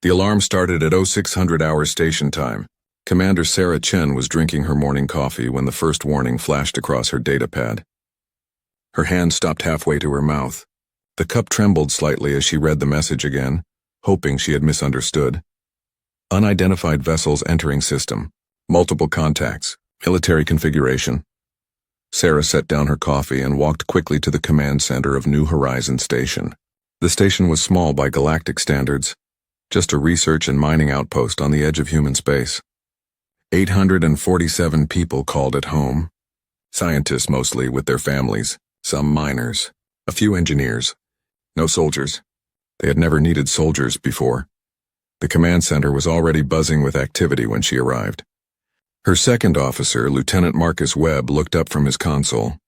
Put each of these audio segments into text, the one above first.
The alarm started at 0600 hours station time. Commander Sarah Chen was drinking her morning coffee when the first warning flashed across her datapad. Her hand stopped halfway to her mouth. The cup trembled slightly as she read the message again, hoping she had misunderstood. Unidentified vessels entering system. Multiple contacts. Military configuration. Sarah set down her coffee and walked quickly to the command center of New Horizon Station. The station was small by galactic standards, just a research and mining outpost on the edge of human space. 847 people called it home. Scientists mostly with their families, some miners, a few engineers. No soldiers. They had never needed soldiers before. The command center was already buzzing with activity when she arrived. Her second officer, Lieutenant Marcus Webb, looked up from his console.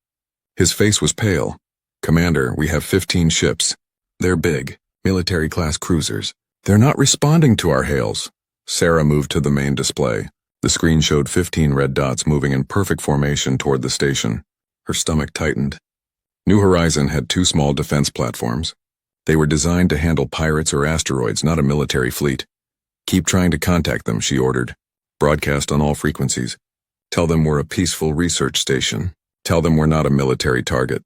His face was pale. "Commander, we have 15 ships. They're big, military-class cruisers. They're not responding to our hails." Sarah moved to the main display. The screen showed 15 red dots moving in perfect formation toward the station. Her stomach tightened. New Horizon had 2 small defense platforms. They were designed to handle pirates or asteroids, not a military fleet. "Keep trying to contact them," she ordered. "Broadcast on all frequencies. Tell them we're a peaceful research station. Tell them we're not a military target."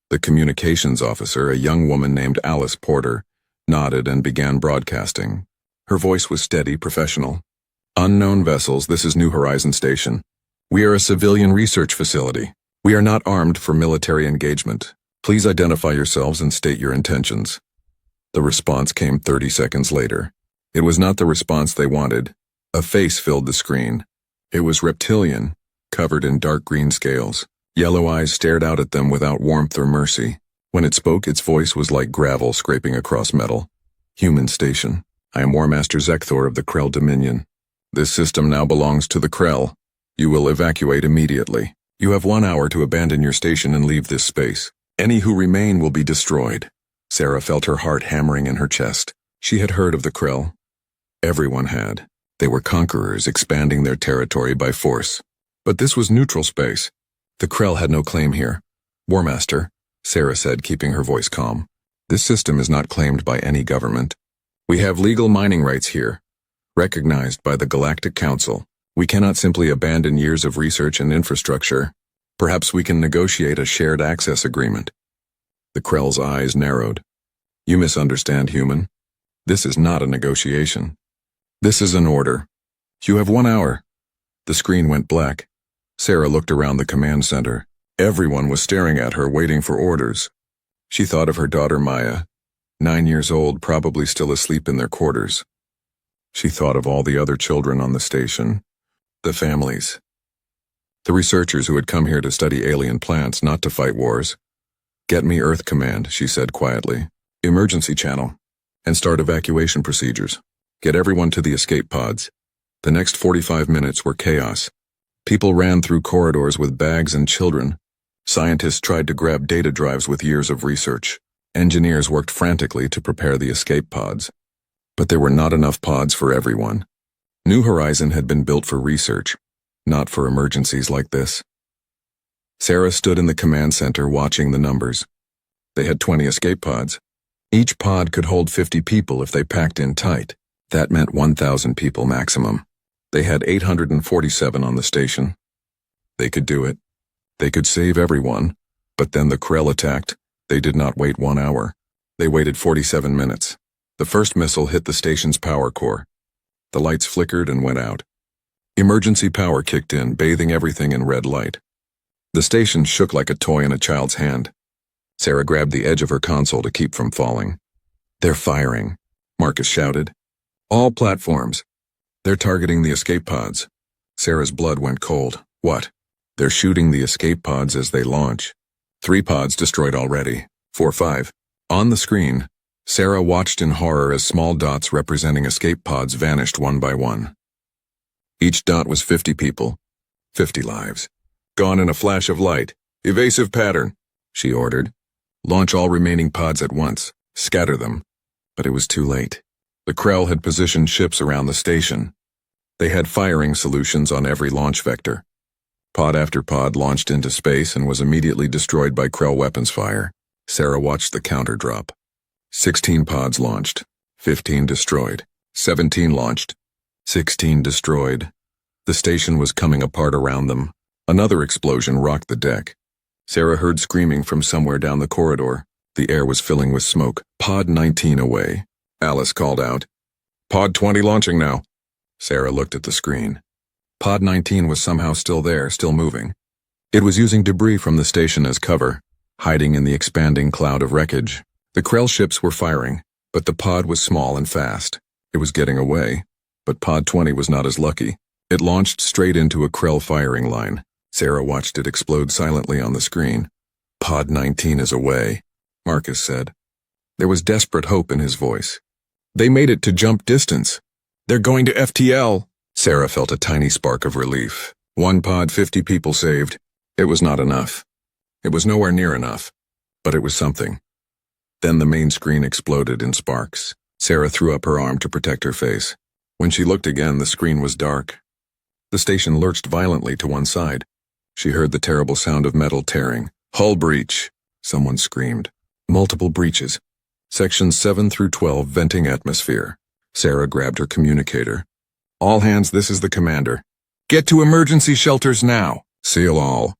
The communications officer, a young woman named Alice Porter, nodded and began broadcasting. Her voice was steady, professional. "Unknown vessels, this is New Horizon Station. We are a civilian research facility. We are not armed for military engagement. Please identify yourselves and state your intentions." The response came 30 seconds later. It was not the response they wanted. A face filled the screen. It was reptilian, covered in dark green scales. Yellow eyes stared out at them without warmth or mercy. When it spoke, its voice was like gravel scraping across metal. "Human Station. I am War Master Zekthor of the Krell Dominion. This system now belongs to the Krell. You will evacuate immediately. You have 1 hour to abandon your station and leave this space. Any who remain will be destroyed." Sarah felt her heart hammering in her chest. She had heard of the Krell. Everyone had. They were conquerors expanding their territory by force. But this was neutral space. The Krell had no claim here. "War Master," Sarah said, keeping her voice calm, "this system is not claimed by any government. We have legal mining rights here, recognized by the Galactic Council. We cannot simply abandon years of research and infrastructure. Perhaps we can negotiate a shared access agreement." The Krell's eyes narrowed. "You misunderstand, human. This is not a negotiation. This is an order. You have 1 hour." The screen went black. Sarah looked around the command center. Everyone was staring at her, waiting for orders. She thought of her daughter Maya, 9 years old, probably still asleep in their quarters. She thought of all the other children on the station, the families, the researchers who had come here to study alien plants, not to fight wars. "Get me Earth Command," she said quietly. "Emergency channel, and start evacuation procedures. Get everyone to the escape pods." The next 45 minutes were chaos. People ran through corridors with bags and children. Scientists tried to grab data drives with years of research. Engineers worked frantically to prepare the escape pods. But there were not enough pods for everyone. New Horizon had been built for research, not for emergencies like this. Sarah stood in the command center watching the numbers. They had 20 escape pods. Each pod could hold 50 people if they packed in tight. That meant 1,000 people maximum. They had 847 on the station. They could do it. They could save everyone. But then the Krell attacked. They did not wait 1 hour. They waited 47 minutes. The first missile hit the station's power core. The lights flickered and went out. Emergency power kicked in, bathing everything in red light. The station shook like a toy in a child's hand. Sarah grabbed the edge of her console to keep from falling. "They're firing," Marcus shouted. "All platforms. They're targeting the escape pods." Sarah's blood went cold. "What?" "They're shooting the escape pods as they launch. 3 pods destroyed already. 4, 5. On the screen, Sarah watched in horror as small dots representing escape pods vanished one by one. Each dot was 50 people, 50 lives. "Gone in a flash of light. Evasive pattern," she ordered. "Launch all remaining pods at once. Scatter them." But it was too late. The Krell had positioned ships around the station. They had firing solutions on every launch vector. Pod after pod launched into space and was immediately destroyed by Krell weapons fire. Sarah watched the counter drop. 16 pods launched, 15 destroyed. 17 launched. 16 destroyed. The station was coming apart around them. Another explosion rocked the deck. Sarah heard screaming from somewhere down the corridor. The air was filling with smoke. Pod 19 away. Alice called out. Pod 20 launching now. Sarah looked at the screen. Pod 19 was somehow still there, still moving. It was using debris from the station as cover, hiding in the expanding cloud of wreckage. The Krell ships were firing, but the pod was small and fast. It was getting away, but Pod 20 was not as lucky. It launched straight into a Krell firing line. Sarah watched it explode silently on the screen. Pod 19 is away, Marcus said. There was desperate hope in his voice. They made it to jump distance. They're going to FTL. Sarah felt a tiny spark of relief. One pod, 50 people saved. It was not enough. It was nowhere near enough, but it was something. Then the main screen exploded in sparks. Sarah threw up her arm to protect her face. When she looked again, the screen was dark. The station lurched violently to one side. She heard the terrible sound of metal tearing. Hull breach, someone screamed. Multiple breaches. Sections 7 through 12 venting atmosphere. Sarah grabbed her communicator. All hands, this is the commander. Get to emergency shelters now. Seal all.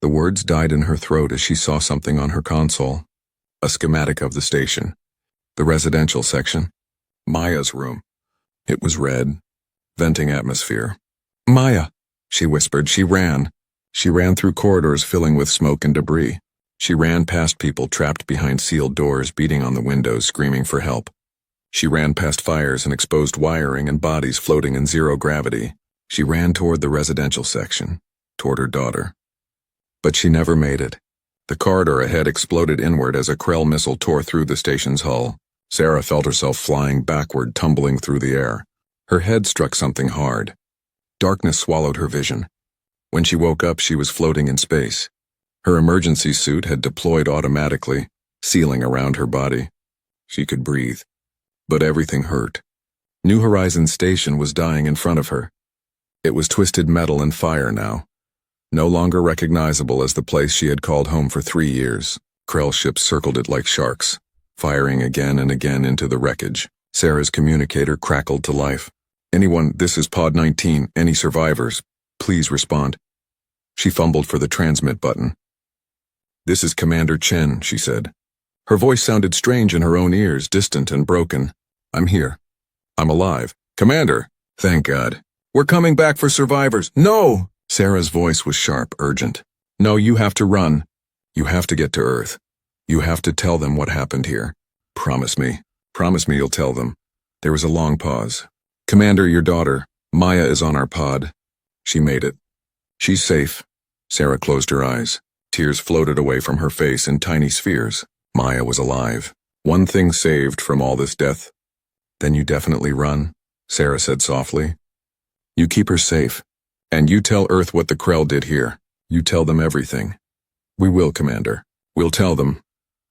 The words died in her throat as she saw something on her console. A schematic of the station. The residential section. Maya's room. It was red. Venting atmosphere. Maya, she whispered. She ran. She ran through corridors filling with smoke and debris. She ran past people trapped behind sealed doors, beating on the windows, screaming for help. She ran past fires and exposed wiring and bodies floating in zero gravity. She ran toward the residential section, toward her daughter. But she never made it. The corridor ahead exploded inward as a Krell missile tore through the station's hull. Sarah felt herself flying backward, tumbling through the air. Her head struck something hard. Darkness swallowed her vision. When she woke up, she was floating in space. Her emergency suit had deployed automatically, sealing around her body. She could breathe. But everything hurt. New Horizons Station was dying in front of her. It was twisted metal and fire now. No longer recognizable as the place she had called home for 3 years. Krell ships circled it like sharks, firing again and again into the wreckage. Sarah's communicator crackled to life. Anyone, this is Pod 19, any survivors, please respond. She fumbled for the transmit button. This is Commander Chen, she said. Her voice sounded strange in her own ears, distant and broken. I'm here. I'm alive. Commander! Thank God. We're coming back for survivors. No! Sarah's voice was sharp, urgent. No, you have to run. You have to get to Earth. You have to tell them what happened here. Promise me. Promise me you'll tell them. There was a long pause. Commander, your daughter, Maya, is on our pod. She made it. She's safe. Sarah closed her eyes. Tears floated away from her face in tiny spheres. Maya was alive. One thing saved from all this death. Then you definitely run, Sarah said softly. You keep her safe. And you tell Earth what the Krell did here. You tell them everything. We will, Commander. We'll tell them.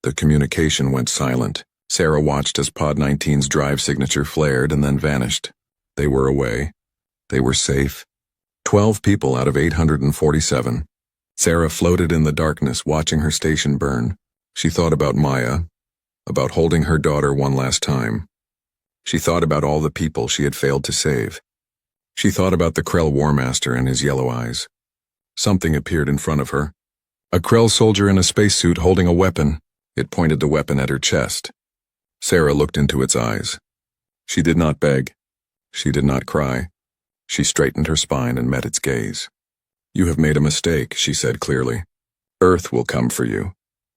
The communication went silent. Sarah watched as Pod 19's drive signature flared and then vanished. They were away. They were safe. 12 people out of 847. Sarah floated in the darkness, watching her station burn. She thought about Maya, about holding her daughter one last time. She thought about all the people she had failed to save. She thought about the Krell War Master and his yellow eyes. Something appeared in front of her. A Krell soldier in a spacesuit holding a weapon. It pointed the weapon at her chest. Sarah looked into its eyes. She did not beg. She did not cry. She straightened her spine and met its gaze. You have made a mistake, she said clearly. Earth will come for you.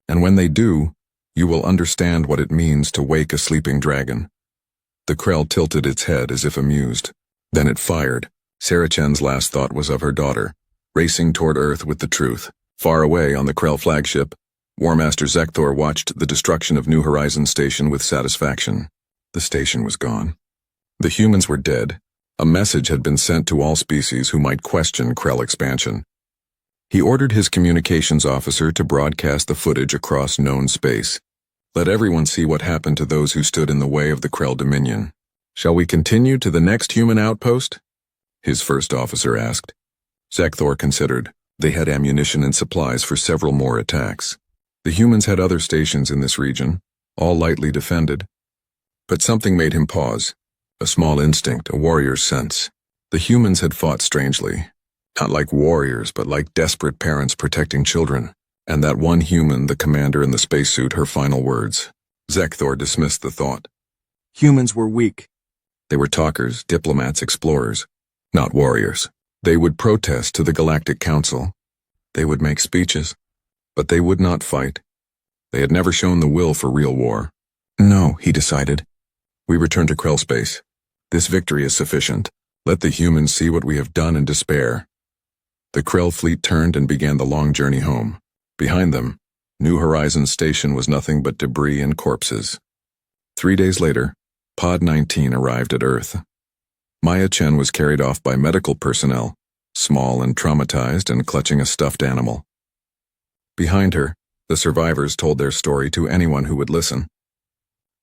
And when they do, you will understand what it means to wake a sleeping dragon. The Krell tilted its head as if amused. Then it fired. Sarah Chen's last thought was of her daughter, racing toward Earth with the truth. Far away on the Krell flagship, War Master Zekthor watched the destruction of New Horizons Station with satisfaction. The station was gone. The humans were dead. A message had been sent to all species who might question Krell expansion. He ordered his communications officer to broadcast the footage across known space. Let everyone see what happened to those who stood in the way of the Krell Dominion. Shall we continue to the next human outpost? His first officer asked. Zekthor considered. They had ammunition and supplies for several more attacks. The humans had other stations in this region, all lightly defended. But something made him pause. A small instinct, a warrior's sense. The humans had fought strangely. Not like warriors, but like desperate parents protecting children. And that one human, the commander in the spacesuit, her final words. Zekthor dismissed the thought. Humans were weak. They were talkers, diplomats, explorers. Not warriors. They would protest to the Galactic Council. They would make speeches. But they would not fight. They had never shown the will for real war. No, he decided. We return to Krell space. This victory is sufficient. Let the humans see what we have done in despair. The Krell fleet turned and began the long journey home. Behind them, New Horizons Station was nothing but debris and corpses. 3 days later, Pod 19 arrived at Earth. Maya Chen was carried off by medical personnel, small and traumatized and clutching a stuffed animal. Behind her, the survivors told their story to anyone who would listen.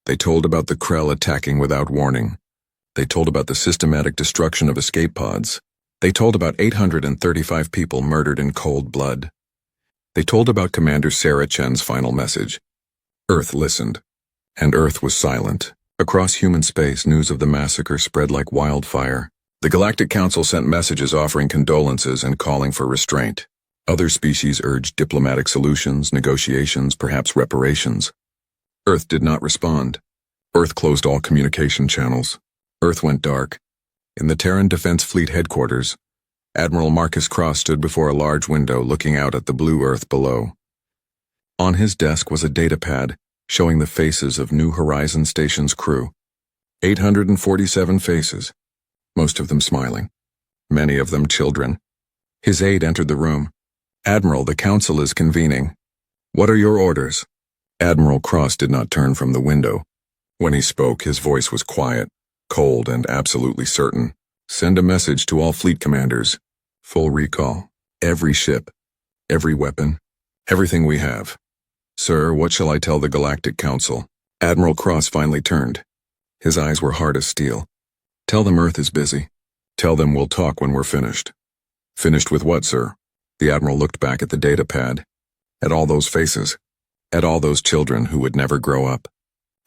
They told about the Krell attacking without warning. They told about the systematic destruction of escape pods. They told about 835 people murdered in cold blood. They told about Commander Sarah Chen's final message. Earth listened, and Earth was silent. Across human space, news of the massacre spread like wildfire. The Galactic Council sent messages offering condolences and calling for restraint. Other species urged diplomatic solutions, negotiations, perhaps reparations. Earth did not respond. Earth closed all communication channels. Earth went dark. In the Terran Defense Fleet headquarters, Admiral Marcus Cross stood before a large window looking out at the blue Earth below. On his desk was a datapad showing the faces of New Horizons Station's crew. 847 faces, most of them smiling, many of them children. His aide entered the room. Admiral, the Council is convening. What are your orders? Admiral Cross did not turn from the window. When he spoke, his voice was quiet, cold, and absolutely certain. Send a message to all fleet commanders. Full recall. Every ship. Every weapon. Everything we have. Sir, what shall I tell the Galactic Council? Admiral Cross finally turned. His eyes were hard as steel. Tell them Earth is busy. Tell them we'll talk when we're finished. Finished with what, sir? The Admiral looked back at the datapad. At all those faces. At all those children who would never grow up.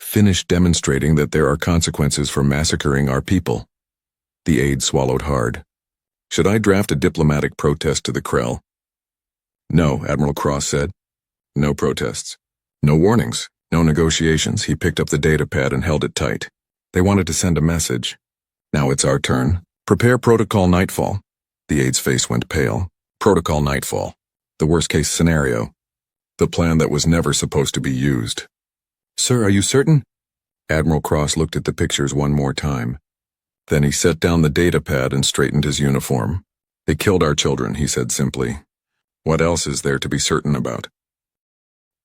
Finished demonstrating that there are consequences for massacring our people. The aide swallowed hard. Should I draft a diplomatic protest to the Krell? No, Admiral Cross said. No protests. No warnings. No negotiations. He picked up the datapad and held it tight. They wanted to send a message. Now it's our turn. Prepare Protocol Nightfall. The aide's face went pale. Protocol Nightfall. The worst-case scenario. The plan that was never supposed to be used. Sir, are you certain? Admiral Cross looked at the pictures one more time. Then he set down the datapad and straightened his uniform. They killed our children, he said simply. What else is there to be certain about?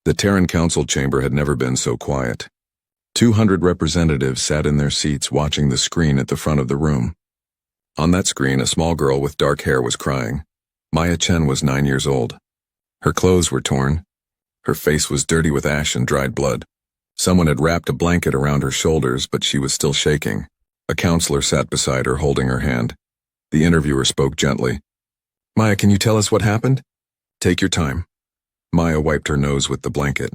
The Terran Council chamber had never been so quiet. 200 representatives sat in their seats watching the screen at the front of the room. On that screen, a small girl with dark hair was crying. Maya Chen was 9 years old. Her clothes were torn. Her face was dirty with ash and dried blood. Someone had wrapped a blanket around her shoulders, but she was still shaking. A counselor sat beside her, holding her hand. The interviewer spoke gently. Maya, can you tell us what happened? Take your time. Maya wiped her nose with the blanket.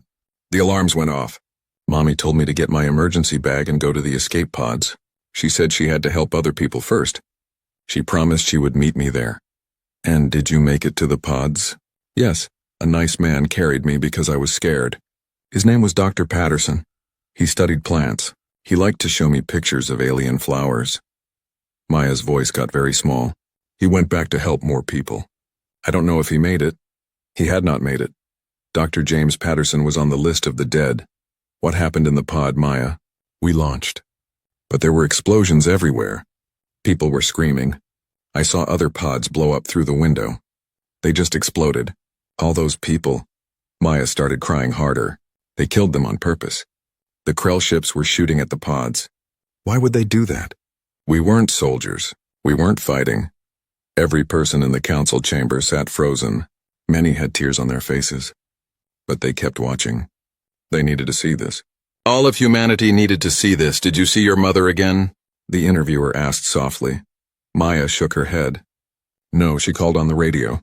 The alarms went off. Mommy told me to get my emergency bag and go to the escape pods. She said she had to help other people first. She promised she would meet me there. And did you make it to the pods? Yes. A nice man carried me because I was scared. His name was Dr. Patterson. He studied plants. He liked to show me pictures of alien flowers. Maya's voice got very small. He went back to help more people. I don't know if he made it. He had not made it. Dr. James Patterson was on the list of the dead. What happened in the pod, Maya? We launched. But there were explosions everywhere. People were screaming. I saw other pods blow up through the window. They just exploded. All those people. Maya started crying harder. They killed them on purpose. The Krell ships were shooting at the pods. Why would they do that? We weren't soldiers. We weren't fighting. Every person in the council chamber sat frozen. Many had tears on their faces. But they kept watching. They needed to see this. All of humanity needed to see this. Did you see your mother again? The interviewer asked softly. Maya shook her head. No, she called on the radio.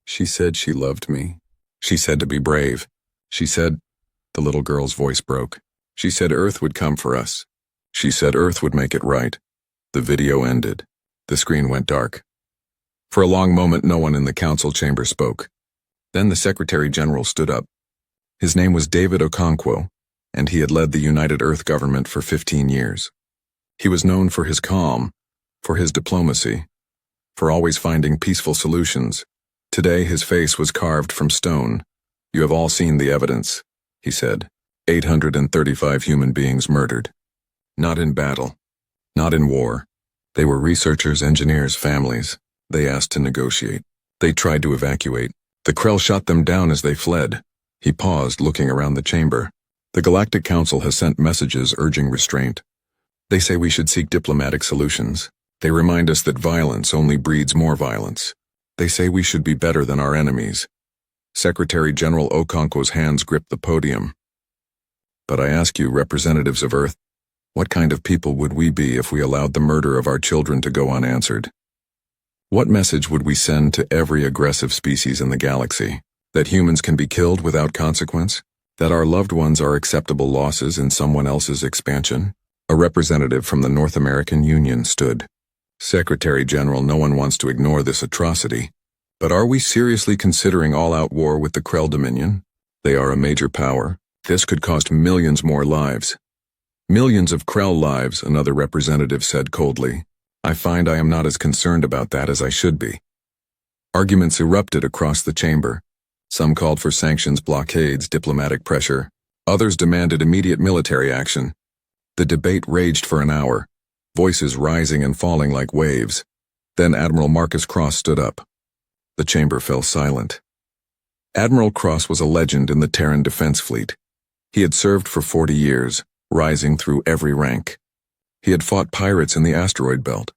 She said she loved me. She said to be brave. She said, the little girl's voice broke. She said Earth would come for us. She said Earth would make it right. The video ended. The screen went dark. For a long moment, no one in the council chamber spoke. Then the Secretary General stood up. His name was David Okonkwo, and he had led the United Earth government for 15 years. He was known for his calm, for his diplomacy, for always finding peaceful solutions. Today, his face was carved from stone. "You have all seen the evidence," he said. 835 human beings murdered. Not in battle. Not in war. They were researchers, engineers, families. They asked to negotiate. They tried to evacuate. The Krell shot them down as they fled. He paused, looking around the chamber. "The Galactic Council has sent messages urging restraint. They say we should seek diplomatic solutions. They remind us that violence only breeds more violence. They say we should be better than our enemies." Secretary General Okonkwo's hands gripped the podium. "But I ask you, representatives of Earth, what kind of people would we be if we allowed the murder of our children to go unanswered? What message would we send to every aggressive species in the galaxy? That humans can be killed without consequence? That our loved ones are acceptable losses in someone else's expansion?" A representative from the North American Union stood. "Secretary General, no one wants to ignore this atrocity. But are we seriously considering all-out war with the Krell Dominion? They are a major power. This could cost millions more lives." "Millions of Krell lives," another representative said coldly. "I find I am not as concerned about that as I should be." Arguments erupted across the chamber. Some called for sanctions, blockades, diplomatic pressure. Others demanded immediate military action. The debate raged for an hour, voices rising and falling like waves. Then Admiral Marcus Cross stood up. The chamber fell silent. Admiral Cross was a legend in the Terran Defense Fleet. He had served for 40 years, rising through every rank. He had fought pirates in the asteroid belt.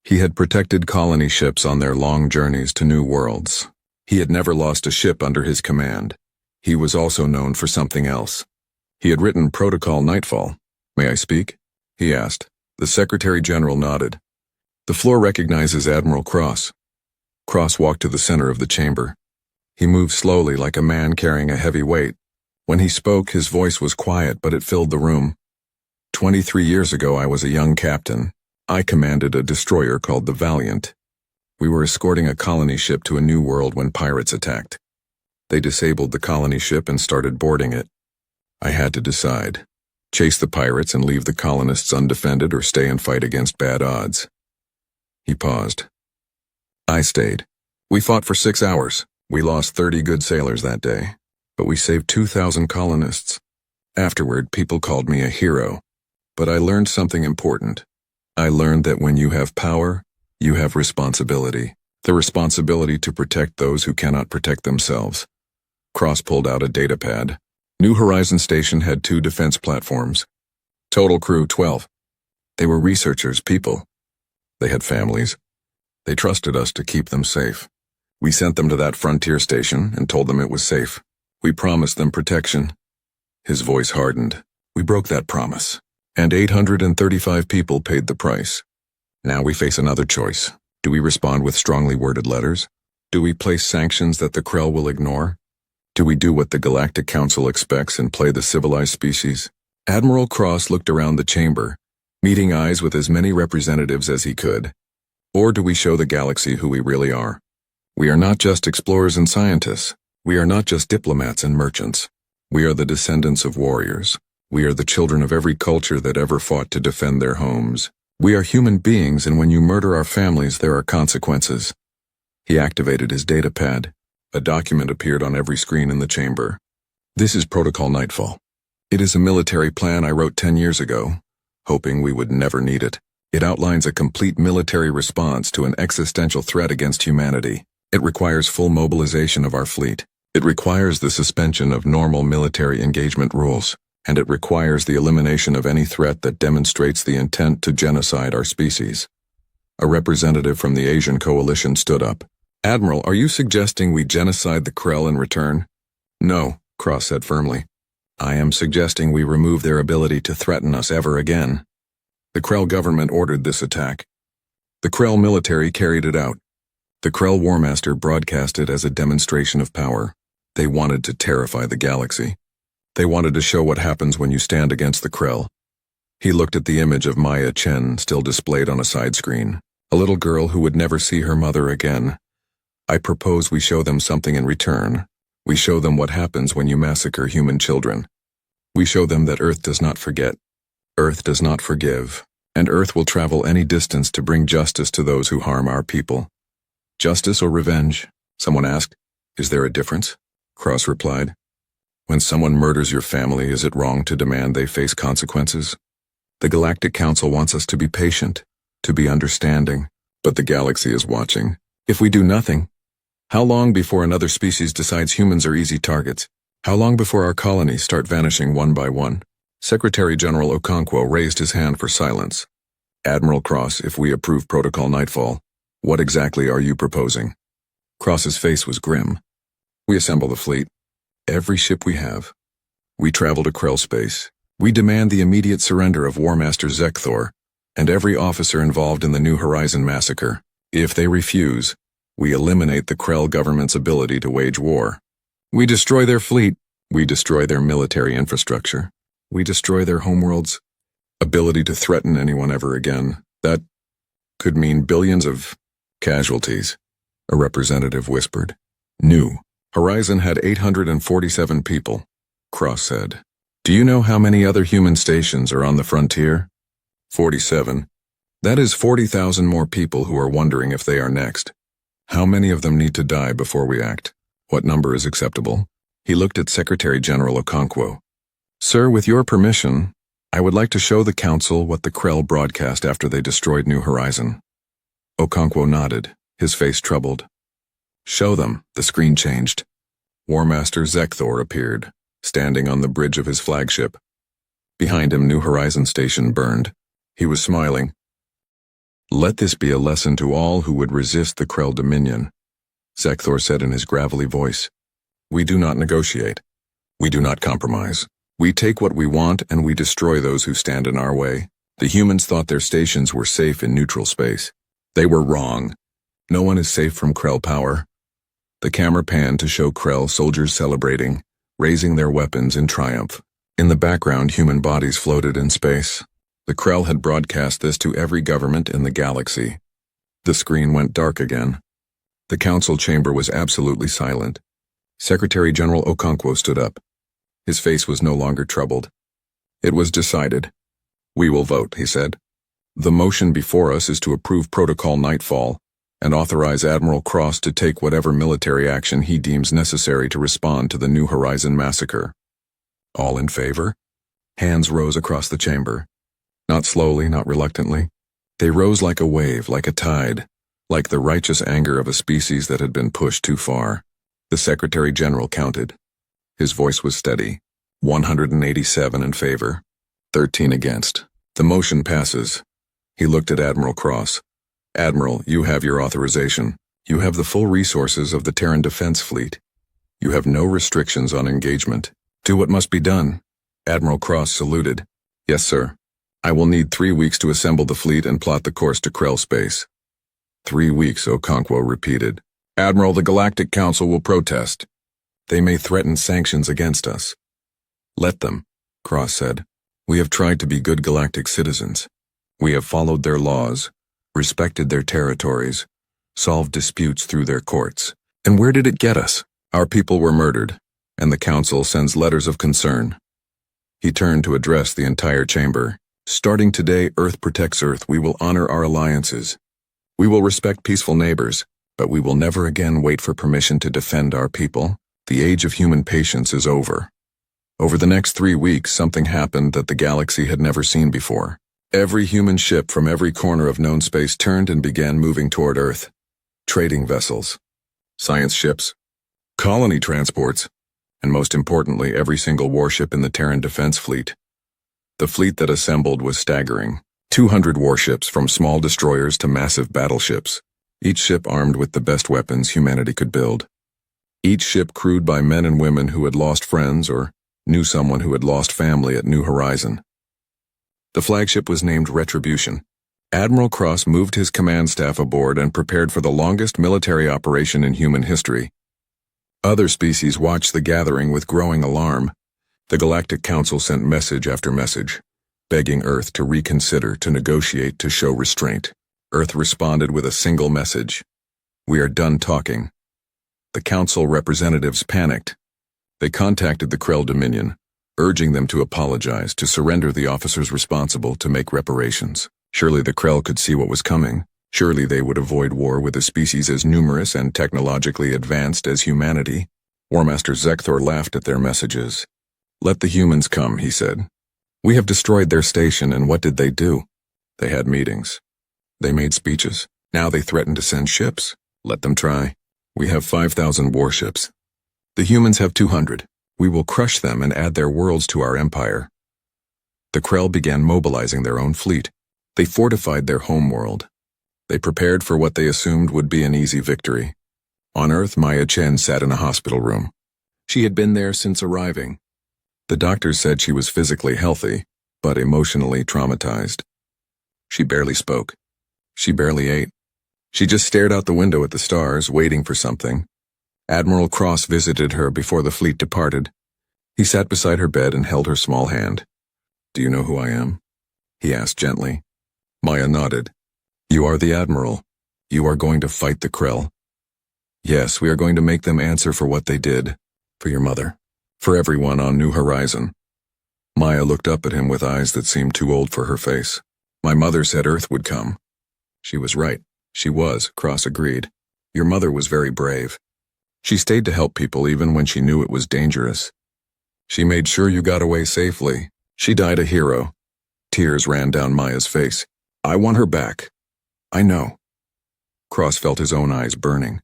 He had protected colony ships on their long journeys to new worlds. He had never lost a ship under his command. He was also known for something else. He had written Protocol Nightfall. "May I speak?" he asked. The Secretary General nodded. "The floor recognizes Admiral Cross." Cross walked to the center of the chamber. He moved slowly like a man carrying a heavy weight. When he spoke, his voice was quiet, but it filled the room. 23 years ago, I was a young captain. I commanded a destroyer called the Valiant. We were escorting a colony ship to a new world when pirates attacked. They disabled the colony ship and started boarding it. I had to decide. Chase the pirates and leave the colonists undefended, or stay and fight against bad odds. He paused. I stayed. We fought for 6 hours. We lost 30 good sailors that day, but we saved 2,000 colonists. Afterward, people called me a hero. But I learned something important. I learned that when you have power, you have responsibility. The responsibility to protect those who cannot protect themselves. Cross pulled out a data pad. New Horizon Station had 2 defense platforms. Total crew 12. They were researchers, people. They had families. They trusted us to keep them safe. We sent them to that frontier station and told them it was safe. We promised them protection. His voice hardened. We broke that promise, and 835 people paid the price. Now we face another choice. Do we respond with strongly worded letters? Do we place sanctions that the Krell will ignore? Do we do what the Galactic Council expects and play the civilized species? Admiral Cross looked around the chamber, meeting eyes with as many representatives as he could. Or do we show the galaxy who we really are? We are not just explorers and scientists. We are not just diplomats and merchants. We are the descendants of warriors. We are the children of every culture that ever fought to defend their homes. We are human beings, and when you murder our families, there are consequences. He activated his data pad. A document appeared on every screen in the chamber. This is Protocol Nightfall. It is a military plan I wrote 10 years ago, hoping we would never need it. It outlines a complete military response to an existential threat against humanity. It requires full mobilization of our fleet. It requires the suspension of normal military engagement rules. And it requires the elimination of any threat that demonstrates the intent to genocide our species. A representative from the Asian coalition stood up. Admiral, are you suggesting we genocide the Krell in return? No, Cross said firmly. I am suggesting we remove their ability to threaten us ever again. The Krell government ordered this attack. The Krell military carried it out. The Krell War Master broadcast it as a demonstration of power. They wanted to terrify the galaxy. They wanted to show what happens when you stand against the Krell. He looked at the image of Maya Chen still displayed on a side screen, a little girl who would never see her mother again. I propose we show them something in return. We show them what happens when you massacre human children. We show them that Earth does not forget, Earth does not forgive, and Earth will travel any distance to bring justice to those who harm our people. Justice or revenge? Someone asked. Is there a difference? Cross replied. When someone murders your family, is it wrong to demand they face consequences? The Galactic Council wants us to be patient, to be understanding, but the galaxy is watching. If we do nothing, how long before another species decides humans are easy targets? How long before our colonies start vanishing one by one? Secretary General Okonkwo raised his hand for silence. Admiral Cross, if we approve Protocol Nightfall, what exactly are you proposing? Cross's face was grim. We assemble the fleet. Every ship we have. We travel to Krell space. We demand the immediate surrender of War Master Zekthor and every officer involved in the New Horizon massacre. If they refuse, we eliminate the Krell government's ability to wage war. We destroy their fleet. We destroy their military infrastructure. We destroy their homeworld's ability to threaten anyone ever again. That could mean billions of casualties, a representative whispered. New Horizon had 847 people, Cross said. Do you know how many other human stations are on the frontier? 47. That is 40,000 more people who are wondering if they are next. How many of them need to die before we act? What number is acceptable? He looked at Secretary General Okonkwo. Sir, with your permission, I would like to show the Council what the Krell broadcast after they destroyed New Horizon. Okonkwo nodded, his face troubled. Show them. The screen changed. War Master Zekthor appeared, standing on the bridge of his flagship. Behind him, New Horizon Station burned. He was smiling. Let this be a lesson to all who would resist the Krell Dominion, Zekthor said in his gravelly voice. We do not negotiate. We do not compromise. We take what we want and we destroy those who stand in our way. The humans thought their stations were safe in neutral space. They were wrong. No one is safe from Krell power. The camera panned to show Krell soldiers celebrating, raising their weapons in triumph. In the background, human bodies floated in space. The Krell had broadcast this to every government in the galaxy. The screen went dark again. The council chamber was absolutely silent. Secretary General Okonkwo stood up. His face was no longer troubled. It was decided. We will vote, he said. The motion before us is to approve Protocol Nightfall and authorize Admiral Cross to take whatever military action he deems necessary to respond to the New Horizon massacre. All in favor? Hands rose across the chamber. Not slowly, not reluctantly. They rose like a wave, like a tide, like the righteous anger of a species that had been pushed too far. The Secretary General counted. His voice was steady. 187 in favor, 13 against. The motion passes. He looked at Admiral Cross. Admiral, you have your authorization. You have the full resources of the Terran Defense Fleet. You have no restrictions on engagement. Do what must be done. Admiral Cross saluted. Yes, sir. I will need 3 weeks to assemble the fleet and plot the course to Krell space. 3 weeks, Okonkwo repeated. Admiral, the Galactic Council will protest. They may threaten sanctions against us. Let them, Cross said. We have tried to be good galactic citizens. We have followed their laws, respected their territories, solved disputes through their courts. And where did it get us? Our people were murdered, and the Council sends letters of concern. He turned to address the entire chamber. Starting today, Earth protects Earth. We will honor our alliances. We will respect peaceful neighbors, but we will never again wait for permission to defend our people. The age of human patience is over. Over the next 3 weeks, something happened that the galaxy had never seen before. Every human ship from every corner of known space turned and began moving toward Earth. Trading vessels, science ships, colony transports, and most importantly, every single warship in the Terran Defense Fleet. The fleet that assembled was staggering. 200 warships from small destroyers to massive battleships, each ship armed with the best weapons humanity could build. Each ship crewed by men and women who had lost friends or knew someone who had lost family at New Horizon. The flagship was named Retribution. Admiral Cross moved his command staff aboard and prepared for the longest military operation in human history. Other species watched the gathering with growing alarm. The Galactic Council sent message after message. begging Earth to reconsider, to negotiate, to show restraint. Earth responded with a single message: "We are done talking." The council representatives panicked. They contacted the Krell Dominion, urging them to apologize, to surrender the officers responsible, to make reparations. Surely the Krell could see what was coming. Surely they would avoid war with a species as numerous and technologically advanced as humanity. War Master Zekthor laughed at their messages. "Let the humans come," he said. "We have destroyed their station, and what did they do? They had meetings. They made speeches. Now they threaten to send ships. Let them try. We have 5,000 warships. The humans have 200. We will crush them and add their worlds to our empire." The Krell began mobilizing their own fleet. They fortified their homeworld. They prepared for what they assumed would be an easy victory. On Earth, Maya Chen sat in a hospital room. She had been there since arriving. The doctors said she was physically healthy, but emotionally traumatized. She barely spoke. She barely ate. She just stared out the window at the stars, waiting for something. Admiral Cross visited her before the fleet departed. He sat beside her bed and held her small hand. "Do you know who I am?" he asked gently. Maya nodded. "You are the Admiral. You are going to fight the Krell." "Yes, we are going to make them answer for what they did. For your mother. For everyone on New Horizon." Maya looked up at him with eyes that seemed too old for her face. "My mother said Earth would come." She was right. She was, Cross agreed. "Your mother was very brave. She stayed to help people even when she knew it was dangerous. She made sure you got away safely. She died a hero." Tears ran down Maya's face. "I want her back." "I know." Cross felt his own eyes burning.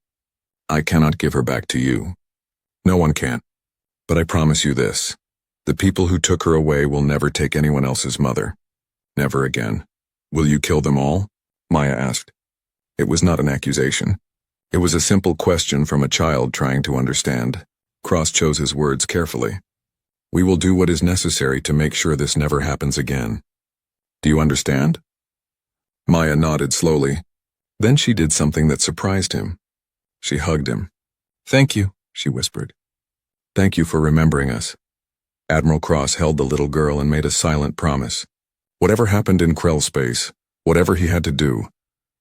"I cannot give her back to you. No one can. But I promise you this. The people who took her away will never take anyone else's mother. Never again." "Will you kill them all?" Maya asked. It was not an accusation. It was a simple question from a child trying to understand. Cross chose his words carefully. "We will do what is necessary to make sure this never happens again. Do you understand?" Maya nodded slowly. Then she did something that surprised him. She hugged him. "Thank you," she whispered. "Thank you for remembering us." Admiral Cross held the little girl and made a silent promise. Whatever happened in Krell space, whatever he had to do,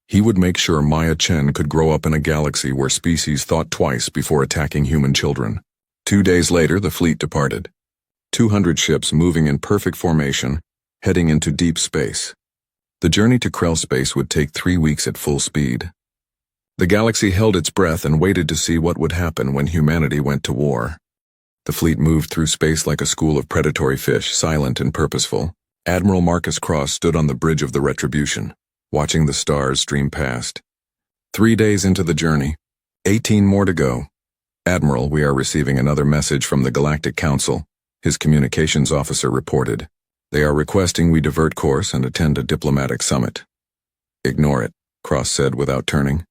he would make sure Maya Chen could grow up in a galaxy where species thought twice before attacking human children. 2 days later, the fleet departed. 200 ships moving in perfect formation, heading into deep space. The journey to Krell space would take 3 weeks at full speed. The galaxy held its breath and waited to see what would happen when humanity went to war. The fleet moved through space like a school of predatory fish, silent and purposeful. Admiral Marcus Cross stood on the bridge of the Retribution, watching the stars stream past. 3 days into the journey, 18 more to go. "Admiral, we are receiving another message from the Galactic Council," his communications officer reported. "They are requesting we divert course and attend a diplomatic summit." "Ignore it," Cross said without turning.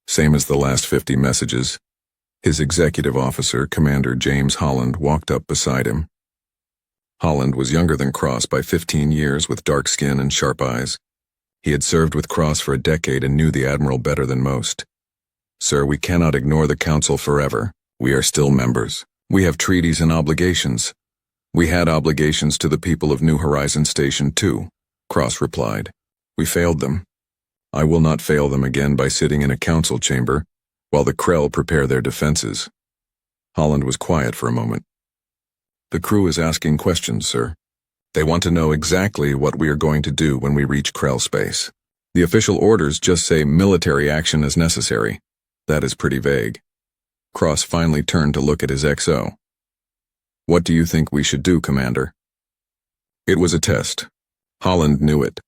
Same as the last 50 messages. His executive officer, Commander James Holland, walked up beside him. Holland was younger than Cross by 15 years, with dark skin and sharp eyes. He had served with Cross for a decade and knew the Admiral better than most. "Sir, we cannot ignore the Council forever. We are still members. We have treaties and obligations." "We had obligations to the people of New Horizon Station too," Cross replied. "We failed them. I will not fail them again by sitting in a council chamber while the Krell prepare their defenses." Holland was quiet for a moment. "The crew is asking questions, sir. They want to know exactly what we are going to do when we reach Krell space. The official orders just say military action is necessary. That is pretty vague." Cross finally turned to look at his XO. "What do you think we should do, Commander?" It was a test. Holland knew it.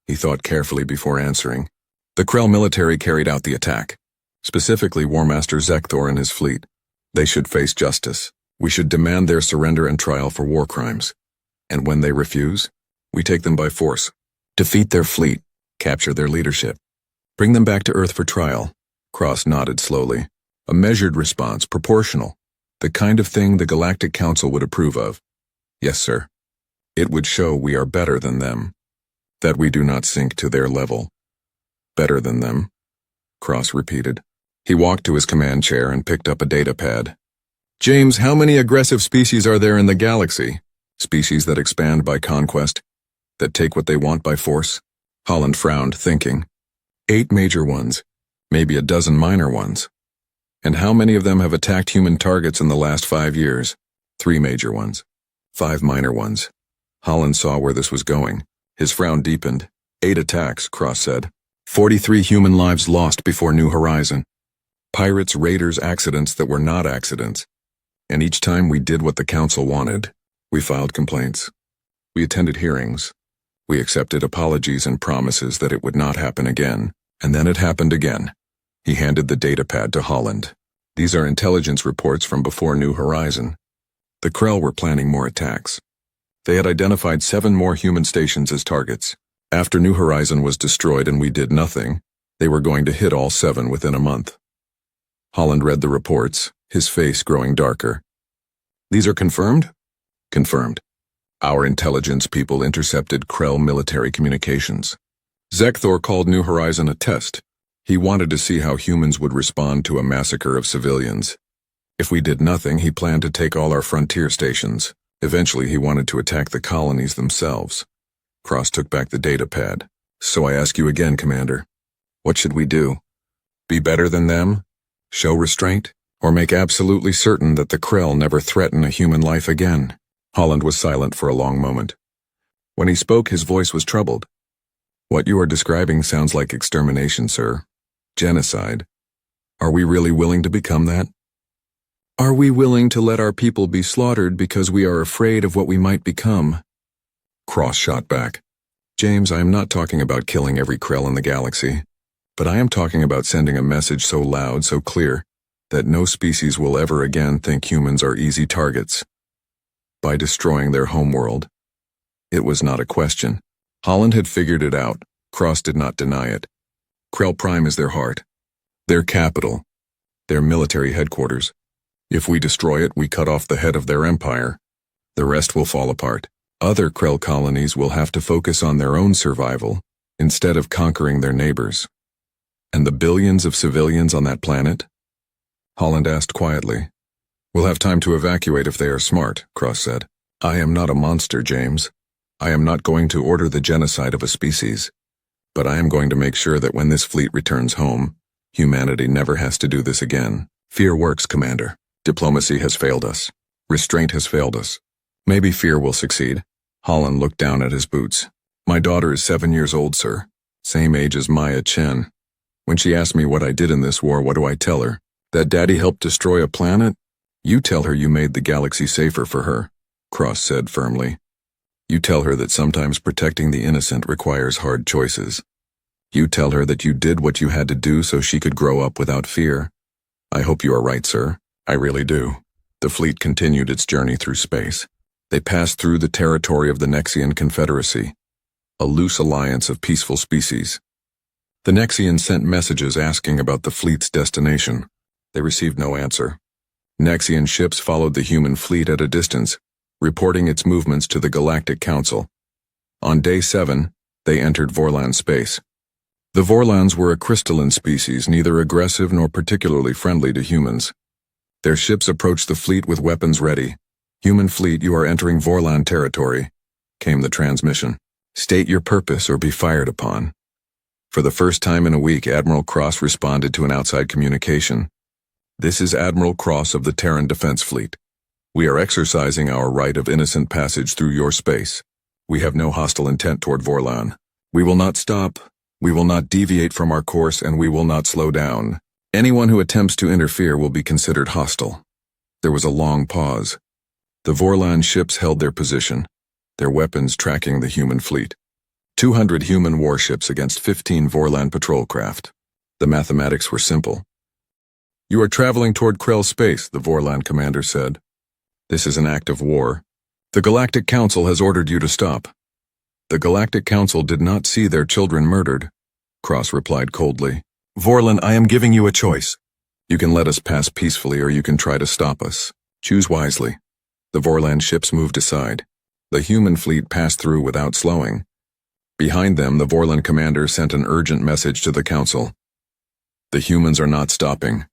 He thought carefully before answering. "The Krell military carried out the attack. Specifically War Master Zekthor and his fleet. They should face justice. We should demand their surrender and trial for war crimes. And when they refuse, we take them by force. Defeat their fleet. Capture their leadership. Bring them back to Earth for trial." Cross nodded slowly. "A measured response, proportional. The kind of thing the Galactic Council would approve of." "Yes, sir. It would show we are better than them. That we do not sink to their level." "Better than them," Cross repeated. He walked to his command chair and picked up a data pad. "James, how many aggressive species are there in the galaxy? Species that expand by conquest?" that take what they want by force? Holland frowned, thinking. 8 major ones, maybe a dozen minor ones. And how many of them have attacked human targets in the last 5 years? 3 major ones. 5 minor ones. Holland saw where this was going. His frown deepened. 8 attacks, Cross said. 43 human lives lost before New Horizon. Pirates, raiders, accidents that were not accidents. And each time we did what the council wanted. We filed complaints. We attended hearings. We accepted apologies and promises that it would not happen again. And then it happened again. He handed the datapad to Holland. These are intelligence reports from before New Horizon. The Krell were planning more attacks. They had identified 7 more human stations as targets. After New Horizon was destroyed and we did nothing, they were going to hit all 7 within a month. Holland read the reports, his face growing darker. These are confirmed? Confirmed. Our intelligence people intercepted Krell military communications. Zekthor called New Horizon a test. He wanted to see how humans would respond to a massacre of civilians. If we did nothing, he planned to take all our frontier stations. Eventually, he wanted to attack the colonies themselves. Cross took back the datapad. So I ask you again, Commander. What should we do? Be better than them? Show restraint? Or make absolutely certain that the Krell never threaten a human life again? Holland was silent for a long moment. When he spoke, his voice was troubled. What you are describing sounds like extermination, sir. Genocide. Are we really willing to become that? Are we willing to let our people be slaughtered because we are afraid of what we might become? Cross shot back. James, I am not talking about killing every Krell in the galaxy, but I am talking about sending a message so loud, so clear, that no species will ever again think humans are easy targets. By destroying their homeworld. It was not a question. Holland had figured it out. Cross did not deny it. Krell Prime is their heart, their capital, their military headquarters. If we destroy it, we cut off the head of their empire. The rest will fall apart. Other Krell colonies will have to focus on their own survival instead of conquering their neighbors. And the billions of civilians on that planet? Holland asked quietly. We'll have time to evacuate if they are smart, Cross said. I am not a monster, James. I am not going to order the genocide of a species. But I am going to make sure that when this fleet returns home, humanity never has to do this again. Fear works, Commander. Diplomacy has failed us. Restraint has failed us. Maybe fear will succeed. Holland looked down at his boots. My daughter is 7 years old, sir. Same age as Maya Chen. When she asks me what I did in this war, what do I tell her? That Daddy helped destroy a planet? You tell her you made the galaxy safer for her, Cross said firmly. You tell her that sometimes protecting the innocent requires hard choices. You tell her that you did what you had to do so she could grow up without fear. I hope you are right, sir. I really do. The fleet continued its journey through space. They passed through the territory of the Nexian Confederacy, a loose alliance of peaceful species. The Nexians sent messages asking about the fleet's destination. They received no answer. Nexian ships followed the human fleet at a distance, reporting its movements to the Galactic Council. On day 7, they entered Vorlan space. The Vorlans were a crystalline species, neither aggressive nor particularly friendly to humans. Their ships approached the fleet with weapons ready. Human fleet, you are entering Vorlan territory, came the transmission. State your purpose or be fired upon. For the first time in a week, Admiral Cross responded to an outside communication. This is Admiral Cross of the Terran Defense Fleet. We are exercising our right of innocent passage through your space. We have no hostile intent toward Vorlan. We will not stop, we will not deviate from our course, and we will not slow down. Anyone who attempts to interfere will be considered hostile. There was a long pause. The Vorlan ships held their position, their weapons tracking the human fleet. 200 human warships against 15 Vorlan patrol craft. The mathematics were simple. You are traveling toward Krell space, the Vorlan commander said. This is an act of war. The Galactic Council has ordered you to stop. The Galactic Council did not see their children murdered, Cross replied coldly. Vorlan, I am giving you a choice. You can let us pass peacefully or you can try to stop us. Choose wisely. The Vorlan ships moved aside. The human fleet passed through without slowing. Behind them, the Vorlan commander sent an urgent message to the Council. The humans are not stopping.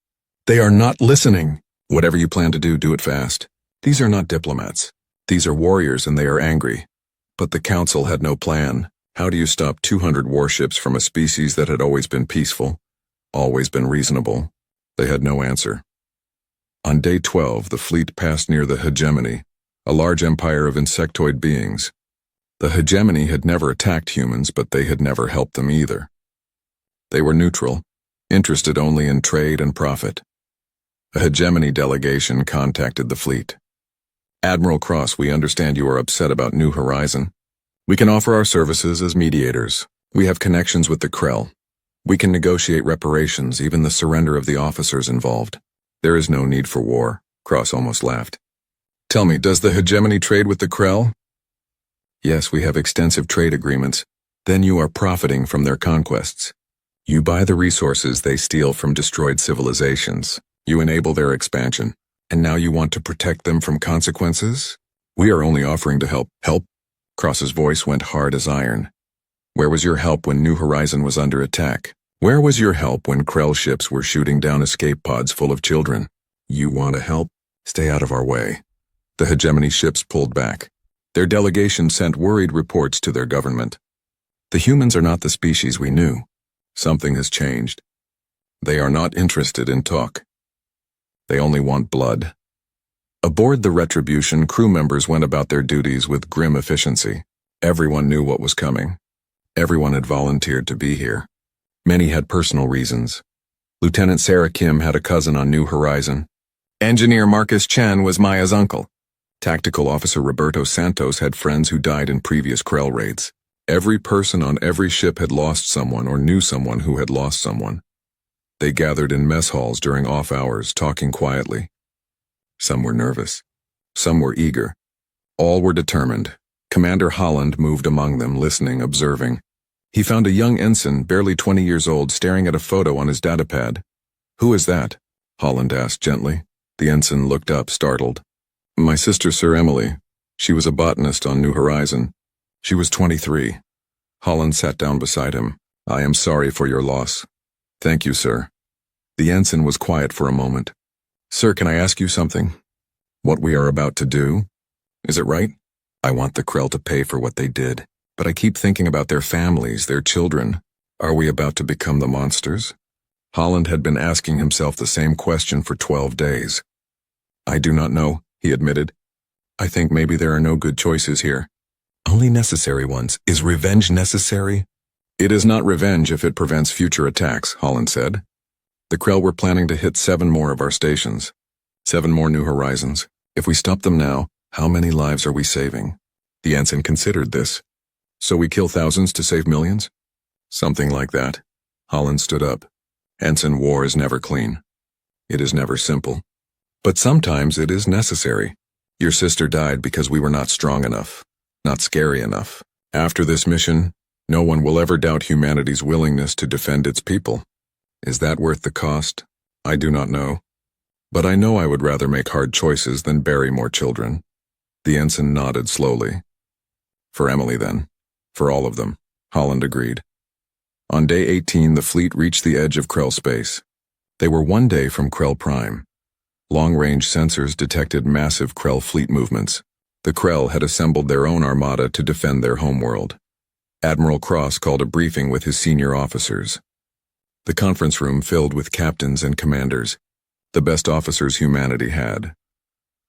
They are not listening. Whatever you plan to do, do it fast. These are not diplomats. These are warriors and they are angry. But the Council had no plan. How do you stop 200 warships from a species that had always been peaceful, always been reasonable? They had no answer. On day 12, the fleet passed near the hegemony, a large empire of insectoid beings. The hegemony had never attacked humans, but they had never helped them either. They were neutral, interested only in trade and profit. A hegemony delegation contacted the fleet. Admiral Cross, we understand you are upset about New Horizon. We can offer our services as mediators. We have connections with the Krell. We can negotiate reparations, even the surrender of the officers involved. There is no need for war. Cross almost laughed. Tell me, does the hegemony trade with the Krell? Yes, we have extensive trade agreements. Then you are profiting from their conquests. You buy the resources they steal from destroyed civilizations. You enable their expansion. And now you want to protect them from consequences? We are only offering to help. Help? Cross's voice went hard as iron. Where was your help when New Horizon was under attack? Where was your help when Krell ships were shooting down escape pods full of children? You want to help? Stay out of our way. The hegemony ships pulled back. Their delegation sent worried reports to their government. The humans are not the species we knew. Something has changed. They are not interested in talk. They only want blood. Aboard the Retribution, crew members went about their duties with grim efficiency. Everyone knew what was coming. Everyone had volunteered to be here. Many had personal reasons. Lieutenant Sarah Kim had a cousin on New Horizon. Engineer Marcus Chen was Maya's uncle. Tactical Officer Roberto Santos had friends who died in previous Krell raids. Every person on every ship had lost someone or knew someone who had lost someone. They gathered in mess halls during off hours, talking quietly. Some were nervous. Some were eager. All were determined. Commander Holland moved among them, listening, observing. He found a young ensign, barely 20 years old, staring at a photo on his datapad. Who is that? Holland asked gently. The ensign looked up, startled. My sister, Sir Emily. She was a botanist on New Horizon. She was 23. Holland sat down beside him. I am sorry for your loss. Thank you, sir. The ensign was quiet for a moment. Sir, can I ask you something? What we are about to do? Is it right? I want the Krell to pay for what they did, but I keep thinking about their families, their children. Are we about to become the monsters? Holland had been asking himself the same question for 12 days. I do not know, he admitted. I think maybe there are no good choices here. Only necessary ones. Is revenge necessary? It is not revenge if it prevents future attacks, Holland said. The Krell were planning to hit 7 more of our stations. 7 more New Horizons. If we stop them now, how many lives are we saving? The ensign considered this. So we kill thousands to save millions? Something like that. Holland stood up. Ensign, war is never clean. It is never simple. But sometimes it is necessary. Your sister died because we were not strong enough, not scary enough. After this mission, no one will ever doubt humanity's willingness to defend its people. Is that worth the cost? I do not know. But I know I would rather make hard choices than bury more children. The ensign nodded slowly. For Emily, then. For all of them, Holland agreed. On day 18, the fleet reached the edge of Krell space. They were 1 day from Krell Prime. Long-range sensors detected massive Krell fleet movements. The Krell had assembled their own armada to defend their homeworld. Admiral Cross called a briefing with his senior officers. The conference room filled with captains and commanders, the best officers humanity had.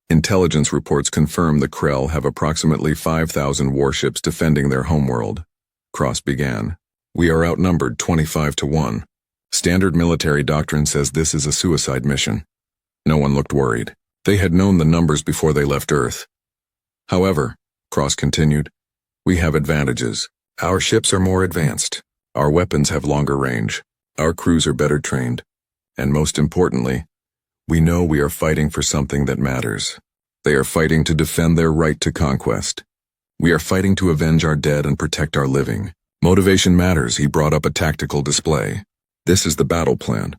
Intelligence reports confirm the Krell have approximately 5,000 warships defending their homeworld. Cross began. We are outnumbered 25-1. Standard military doctrine says this is a suicide mission. No one looked worried. They had known the numbers before they left Earth. However, Cross continued, we have advantages. Our ships are more advanced. Our weapons have longer range. Our crews are better trained. And most importantly, we know we are fighting for something that matters. They are fighting to defend their right to conquest. We are fighting to avenge our dead and protect our living. Motivation matters. He brought up a tactical display. This is the battle plan.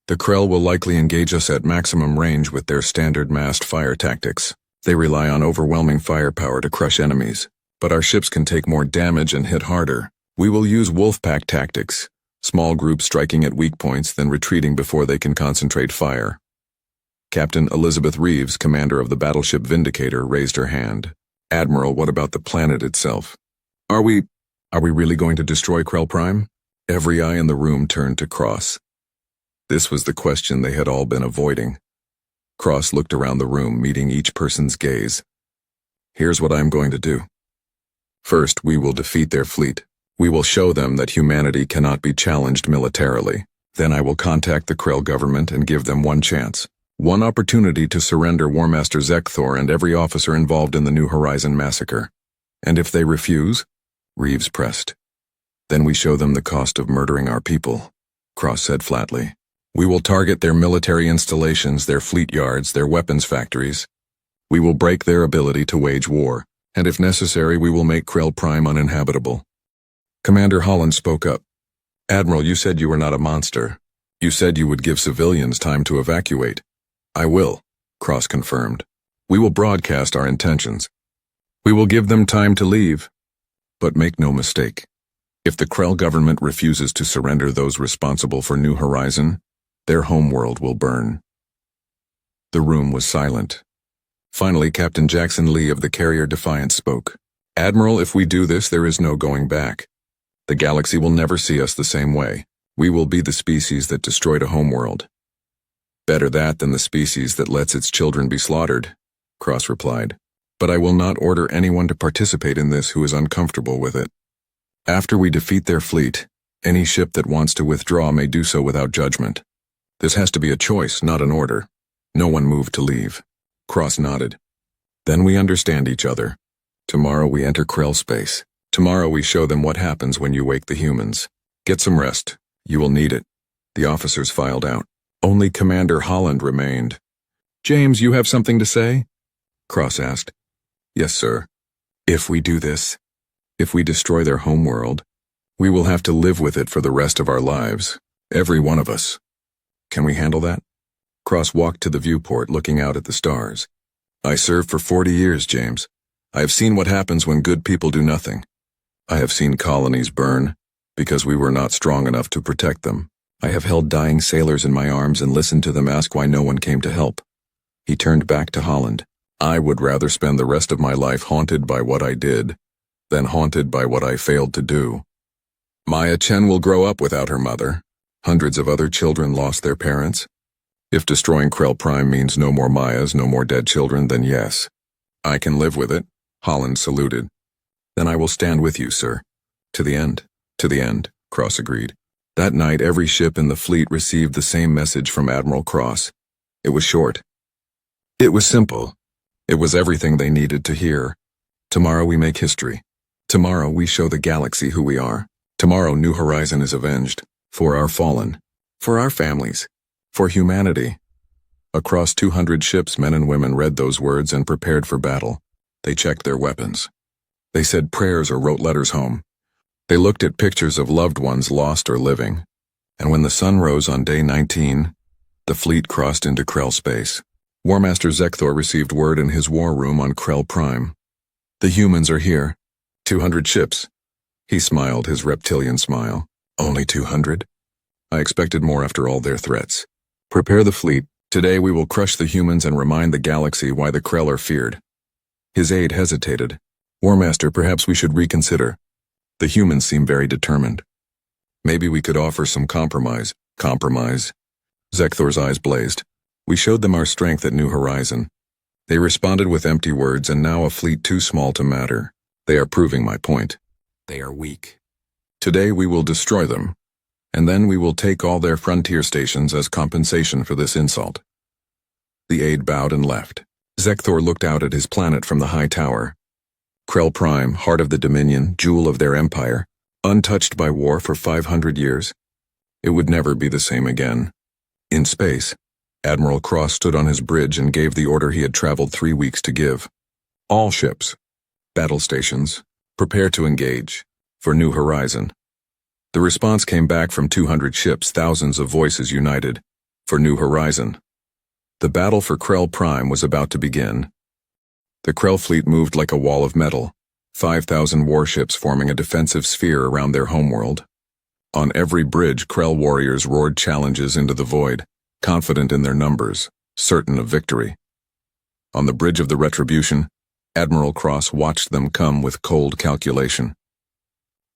The Krell will likely engage us at maximum range with their standard massed fire tactics. They rely on overwhelming firepower to crush enemies. But our ships can take more damage and hit harder. We will use wolfpack tactics. Small groups striking at weak points, then retreating before they can concentrate fire. Captain Elizabeth Reeves, commander of the battleship Vindicator, raised her hand. Admiral, what about the planet itself? Are we really going to destroy Krell Prime? Every eye in the room turned to Cross. This was the question they had all been avoiding. Cross looked around the room, meeting each person's gaze. Here's what I'm going to do. First, we will defeat their fleet. We will show them that humanity cannot be challenged militarily. Then I will contact the Krell government and give them one chance. One opportunity to surrender War Master Zekthor and every officer involved in the New Horizon massacre. And if they refuse? Reeves pressed. Then we show them the cost of murdering our people, Cross said flatly. We will target their military installations, their fleet yards, their weapons factories. We will break their ability to wage war, and if necessary we will make Krell Prime uninhabitable. Commander Holland spoke up. Admiral, you said you were not a monster. You said you would give civilians time to evacuate. I will, Cross confirmed. We will broadcast our intentions. We will give them time to leave. But make no mistake. If the Krell government refuses to surrender those responsible for New Horizon, their homeworld will burn. The room was silent. Finally, Captain Jackson Lee of the carrier Defiance spoke. Admiral, if we do this, there is no going back. The galaxy will never see us the same way. We will be the species that destroyed a homeworld. Better that than the species that lets its children be slaughtered, Cross replied. But I will not order anyone to participate in this who is uncomfortable with it. After we defeat their fleet, any ship that wants to withdraw may do so without judgment. This has to be a choice, not an order. No one moved to leave. Cross nodded. Then we understand each other. Tomorrow we enter Krell space. Tomorrow we show them what happens when you wake the humans. Get some rest. You will need it. The officers filed out. Only Commander Holland remained. James, you have something to say? Cross asked. Yes, sir. If we do this, if we destroy their homeworld, we will have to live with it for the rest of our lives. Every one of us. Can we handle that? Cross walked to the viewport, looking out at the stars. I served for 40 years, James. I have seen what happens when good people do nothing. I have seen colonies burn because we were not strong enough to protect them. I have held dying sailors in my arms and listened to them ask why no one came to help. He turned back to Holland. I would rather spend the rest of my life haunted by what I did than haunted by what I failed to do. Maya Chen will grow up without her mother. Hundreds of other children lost their parents. If destroying Krell Prime means no more Mayas, no more dead children, then yes. I can live with it, Holland saluted. Then I will stand with you, sir. To the end, Cross agreed. That night, every ship in the fleet received the same message from Admiral Cross. It was short. It was simple. It was everything they needed to hear. Tomorrow we make history. Tomorrow we show the galaxy who we are. Tomorrow New Horizon is avenged. For our fallen. For our families. For humanity. Across 200 ships, men and women read those words and prepared for battle. They checked their weapons. They said prayers or wrote letters home. They looked at pictures of loved ones lost or living. And when the sun rose on day 19, the fleet crossed into Krell space. War Master Zekthor received word in his war room on Krell Prime. The humans are here. 200 ships. He smiled his reptilian smile. Only 200? I expected more after all their threats. Prepare the fleet. Today we will crush the humans and remind the galaxy why the Krell are feared. His aide hesitated. War Master, perhaps we should reconsider. The humans seem very determined. Maybe we could offer some compromise. Compromise? Zekthor's eyes blazed. We showed them our strength at New Horizon. They responded with empty words, and now a fleet too small to matter. They are proving my point. They are weak. Today we will destroy them, and then we will take all their frontier stations as compensation for this insult. The aide bowed and left. Zekthor looked out at his planet from the high tower. Krell Prime, heart of the Dominion, jewel of their empire, untouched by war for 500 years. It would never be the same again. In space, Admiral Cross stood on his bridge and gave the order he had traveled 3 weeks to give. All ships, battle stations, prepare to engage, for New Horizon. The response came back from 200 ships, thousands of voices united, for New Horizon. The battle for Krell Prime was about to begin. The Krell fleet moved like a wall of metal, 5,000 warships forming a defensive sphere around their homeworld. On every bridge, Krell warriors roared challenges into the void, confident in their numbers, certain of victory. On the bridge of the Retribution, Admiral Cross watched them come with cold calculation.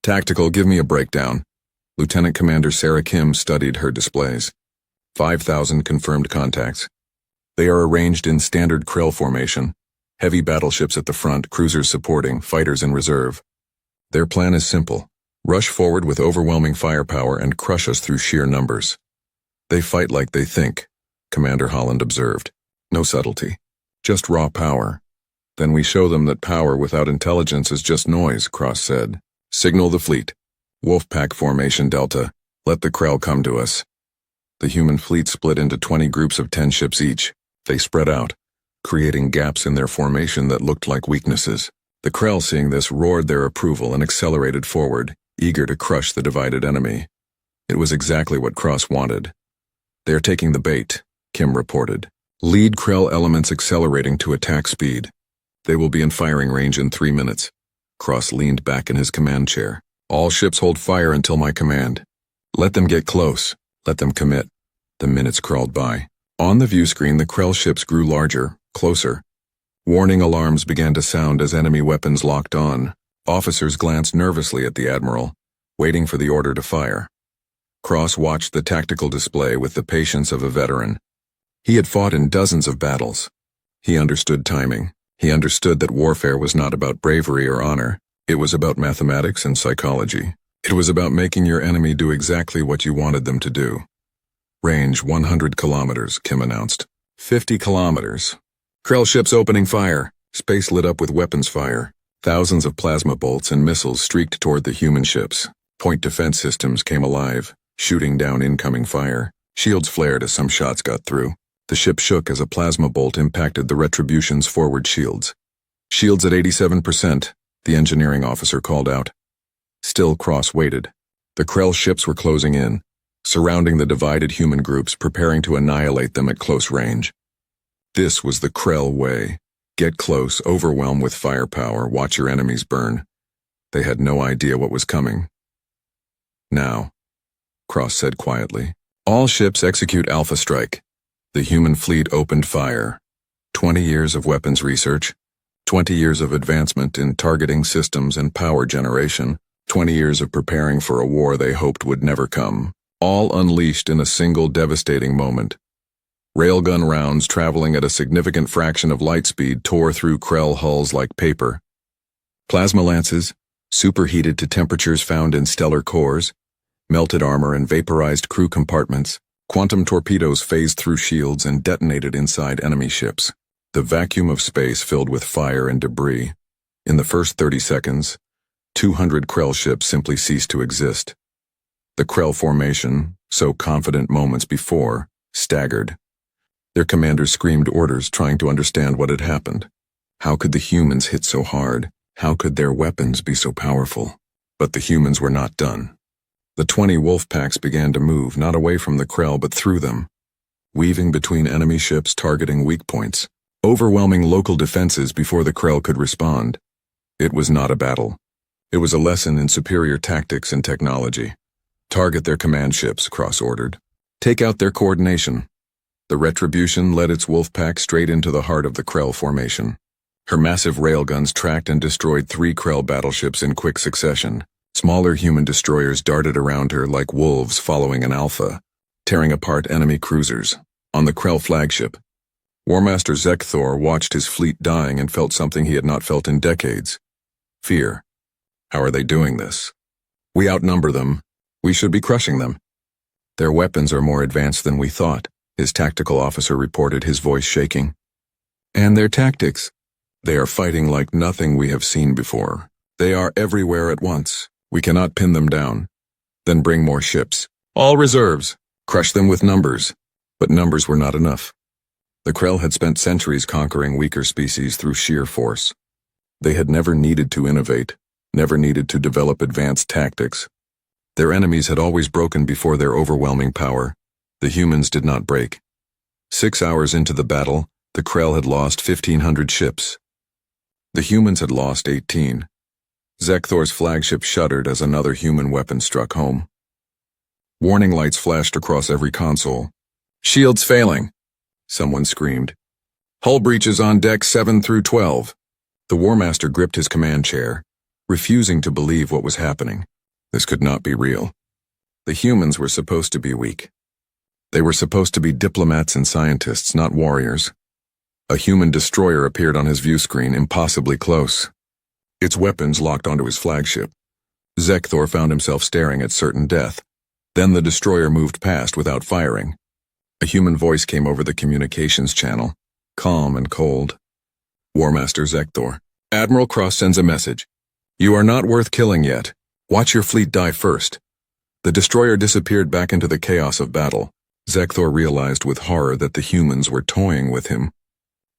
Tactical, give me a breakdown. Lieutenant Commander Sarah Kim studied her displays. 5,000 confirmed contacts. They are arranged in standard Krell formation. Heavy battleships at the front, cruisers supporting, fighters in reserve. Their plan is simple. Rush forward with overwhelming firepower and crush us through sheer numbers. They fight like they think, Commander Holland observed. No subtlety. Just raw power. Then we show them that power without intelligence is just noise, Cross said. Signal the fleet. Wolfpack formation Delta. Let the Krell come to us. The human fleet split into 20 groups of 10 ships each. They spread out, creating gaps in their formation that looked like weaknesses. The Krell, seeing this, roared their approval and accelerated forward, eager to crush the divided enemy. It was exactly what Cross wanted. They are taking the bait, Kim reported. Lead Krell elements accelerating to attack speed. They will be in firing range in 3 minutes. Cross leaned back in his command chair. All ships hold fire until my command. Let them get close. Let them commit. The minutes crawled by. On the view screen, the Krell ships grew larger, closer. Warning alarms began to sound as enemy weapons locked on. Officers glanced nervously at the Admiral, waiting for the order to fire. Cross watched the tactical display with the patience of a veteran. He had fought in dozens of battles. He understood timing. He understood that warfare was not about bravery or honor. It was about mathematics and psychology. It was about making your enemy do exactly what you wanted them to do. Range 100 kilometers, Kim announced. 50 kilometers. Krell ships opening fire. Space lit up with weapons fire. Thousands of plasma bolts and missiles streaked toward the human ships. Point defense systems came alive, shooting down incoming fire. Shields flared as some shots got through. The ship shook as a plasma bolt impacted the Retribution's forward shields. Shields at 87%, the engineering officer called out. Still, Cross waited. The Krell ships were closing in, surrounding the divided human groups, preparing to annihilate them at close range. This was the Krell way. Get close, overwhelm with firepower, watch your enemies burn. They had no idea what was coming. Now, Cross said quietly, all ships execute Alpha Strike. The human fleet opened fire. 20 years of weapons research, 20 years of advancement in targeting systems and power generation, 20 years of preparing for a war they hoped would never come, all unleashed in a single devastating moment. Railgun rounds traveling at a significant fraction of light speed tore through Krell hulls like paper. Plasma lances, superheated to temperatures found in stellar cores, melted armor and vaporized crew compartments. Quantum torpedoes phased through shields and detonated inside enemy ships. The vacuum of space filled with fire and debris. In the first 30 seconds, 200 Krell ships simply ceased to exist. The Krell formation, so confident moments before, staggered. Their commanders screamed orders, trying to understand what had happened. How could the humans hit so hard? How could their weapons be so powerful? But the humans were not done. The 20 wolf packs began to move, not away from the Krell but through them, weaving between enemy ships, targeting weak points, overwhelming local defenses before the Krell could respond. It was not a battle. It was a lesson in superior tactics and technology. Target their command ships, Cross ordered. Take out their coordination. The Retribution led its wolf pack straight into the heart of the Krell formation. Her massive railguns tracked and destroyed 3 Krell battleships in quick succession. Smaller human destroyers darted around her like wolves following an alpha, tearing apart enemy cruisers. On the Krell flagship, War Master Zekthor watched his fleet dying and felt something he had not felt in decades. Fear. How are they doing this? We outnumber them. We should be crushing them. Their weapons are more advanced than we thought, his tactical officer reported, his voice shaking. And their tactics? They are fighting like nothing we have seen before. They are everywhere at once. We cannot pin them down. Then bring more ships. All reserves. Crush them with numbers. But numbers were not enough. The Krell had spent centuries conquering weaker species through sheer force. They had never needed to innovate, never needed to develop advanced tactics. Their enemies had always broken before their overwhelming power. The humans did not break. 6 hours into the battle, the Krell had lost 1,500 ships. The humans had lost 18. Zekthor's flagship shuddered as another human weapon struck home. Warning lights flashed across every console. Shields failing, someone screamed. Hull breaches on deck 7 through 12. The War Master gripped his command chair. refusing to believe what was happening. This could not be real. The humans were supposed to be weak. They were supposed to be diplomats and scientists, not warriors. A human destroyer appeared on his view screen, impossibly close. Its weapons locked onto his flagship. Zekthor found himself staring at certain death. Then the destroyer moved past without firing. A human voice came over the communications channel, calm and cold. War Master Zekthor. Admiral Cross sends a message. You are not worth killing yet. Watch your fleet die first. The destroyer disappeared back into the chaos of battle. Zekthor realized with horror that the humans were toying with him.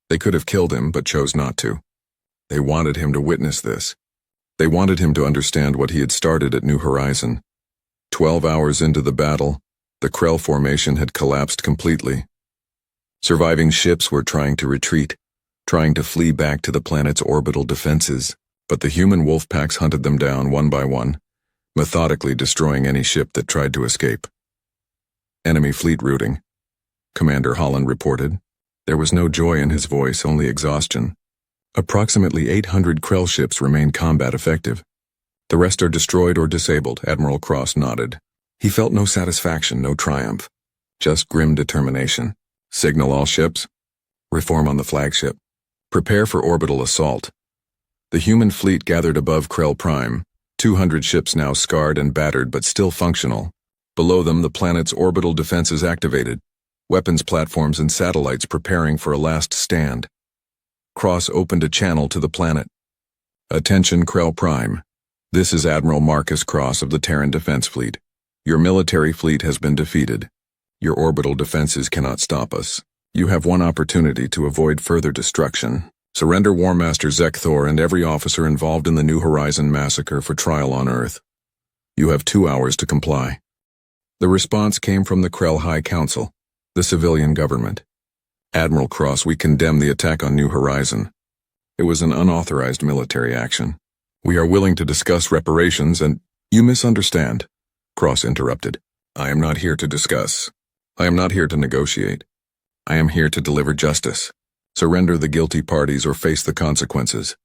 They could have killed him, but chose not to. They wanted him to witness this. They wanted him to understand what he had started at New Horizon. 12 hours into the battle, the Krell formation had collapsed completely. Surviving ships were trying to retreat, trying to flee back to the planet's orbital defenses, but the human wolf packs hunted them down one by one, methodically destroying any ship that tried to escape. Enemy fleet routing, Commander Holland reported. There was no joy in his voice, only exhaustion. Approximately 800 Krell ships remain combat effective. The rest are destroyed or disabled, Admiral Cross nodded. He felt no satisfaction, no triumph. Just grim determination. Signal all ships. Reform on the flagship. Prepare for orbital assault. The human fleet gathered above Krell Prime, 200 ships now scarred and battered but still functional. Below them, the planet's orbital defenses activated, weapons platforms and satellites preparing for a last stand. Cross opened a channel to the planet. Attention Krell Prime. This is Admiral Marcus Cross of the Terran Defense Fleet. Your military fleet has been defeated. Your orbital defenses cannot stop us. You have one opportunity to avoid further destruction. Surrender War Master Zekthor and every officer involved in the New Horizon massacre for trial on Earth. You have 2 hours to comply. The response came from the Krell High Council, the civilian government. Admiral Cross, we condemn the attack on New Horizon. It was an unauthorized military action. We are willing to discuss reparations and— You misunderstand, Cross interrupted. I am not here to discuss. I am not here to negotiate. I am here to deliver justice. Surrender the guilty parties or face the consequences.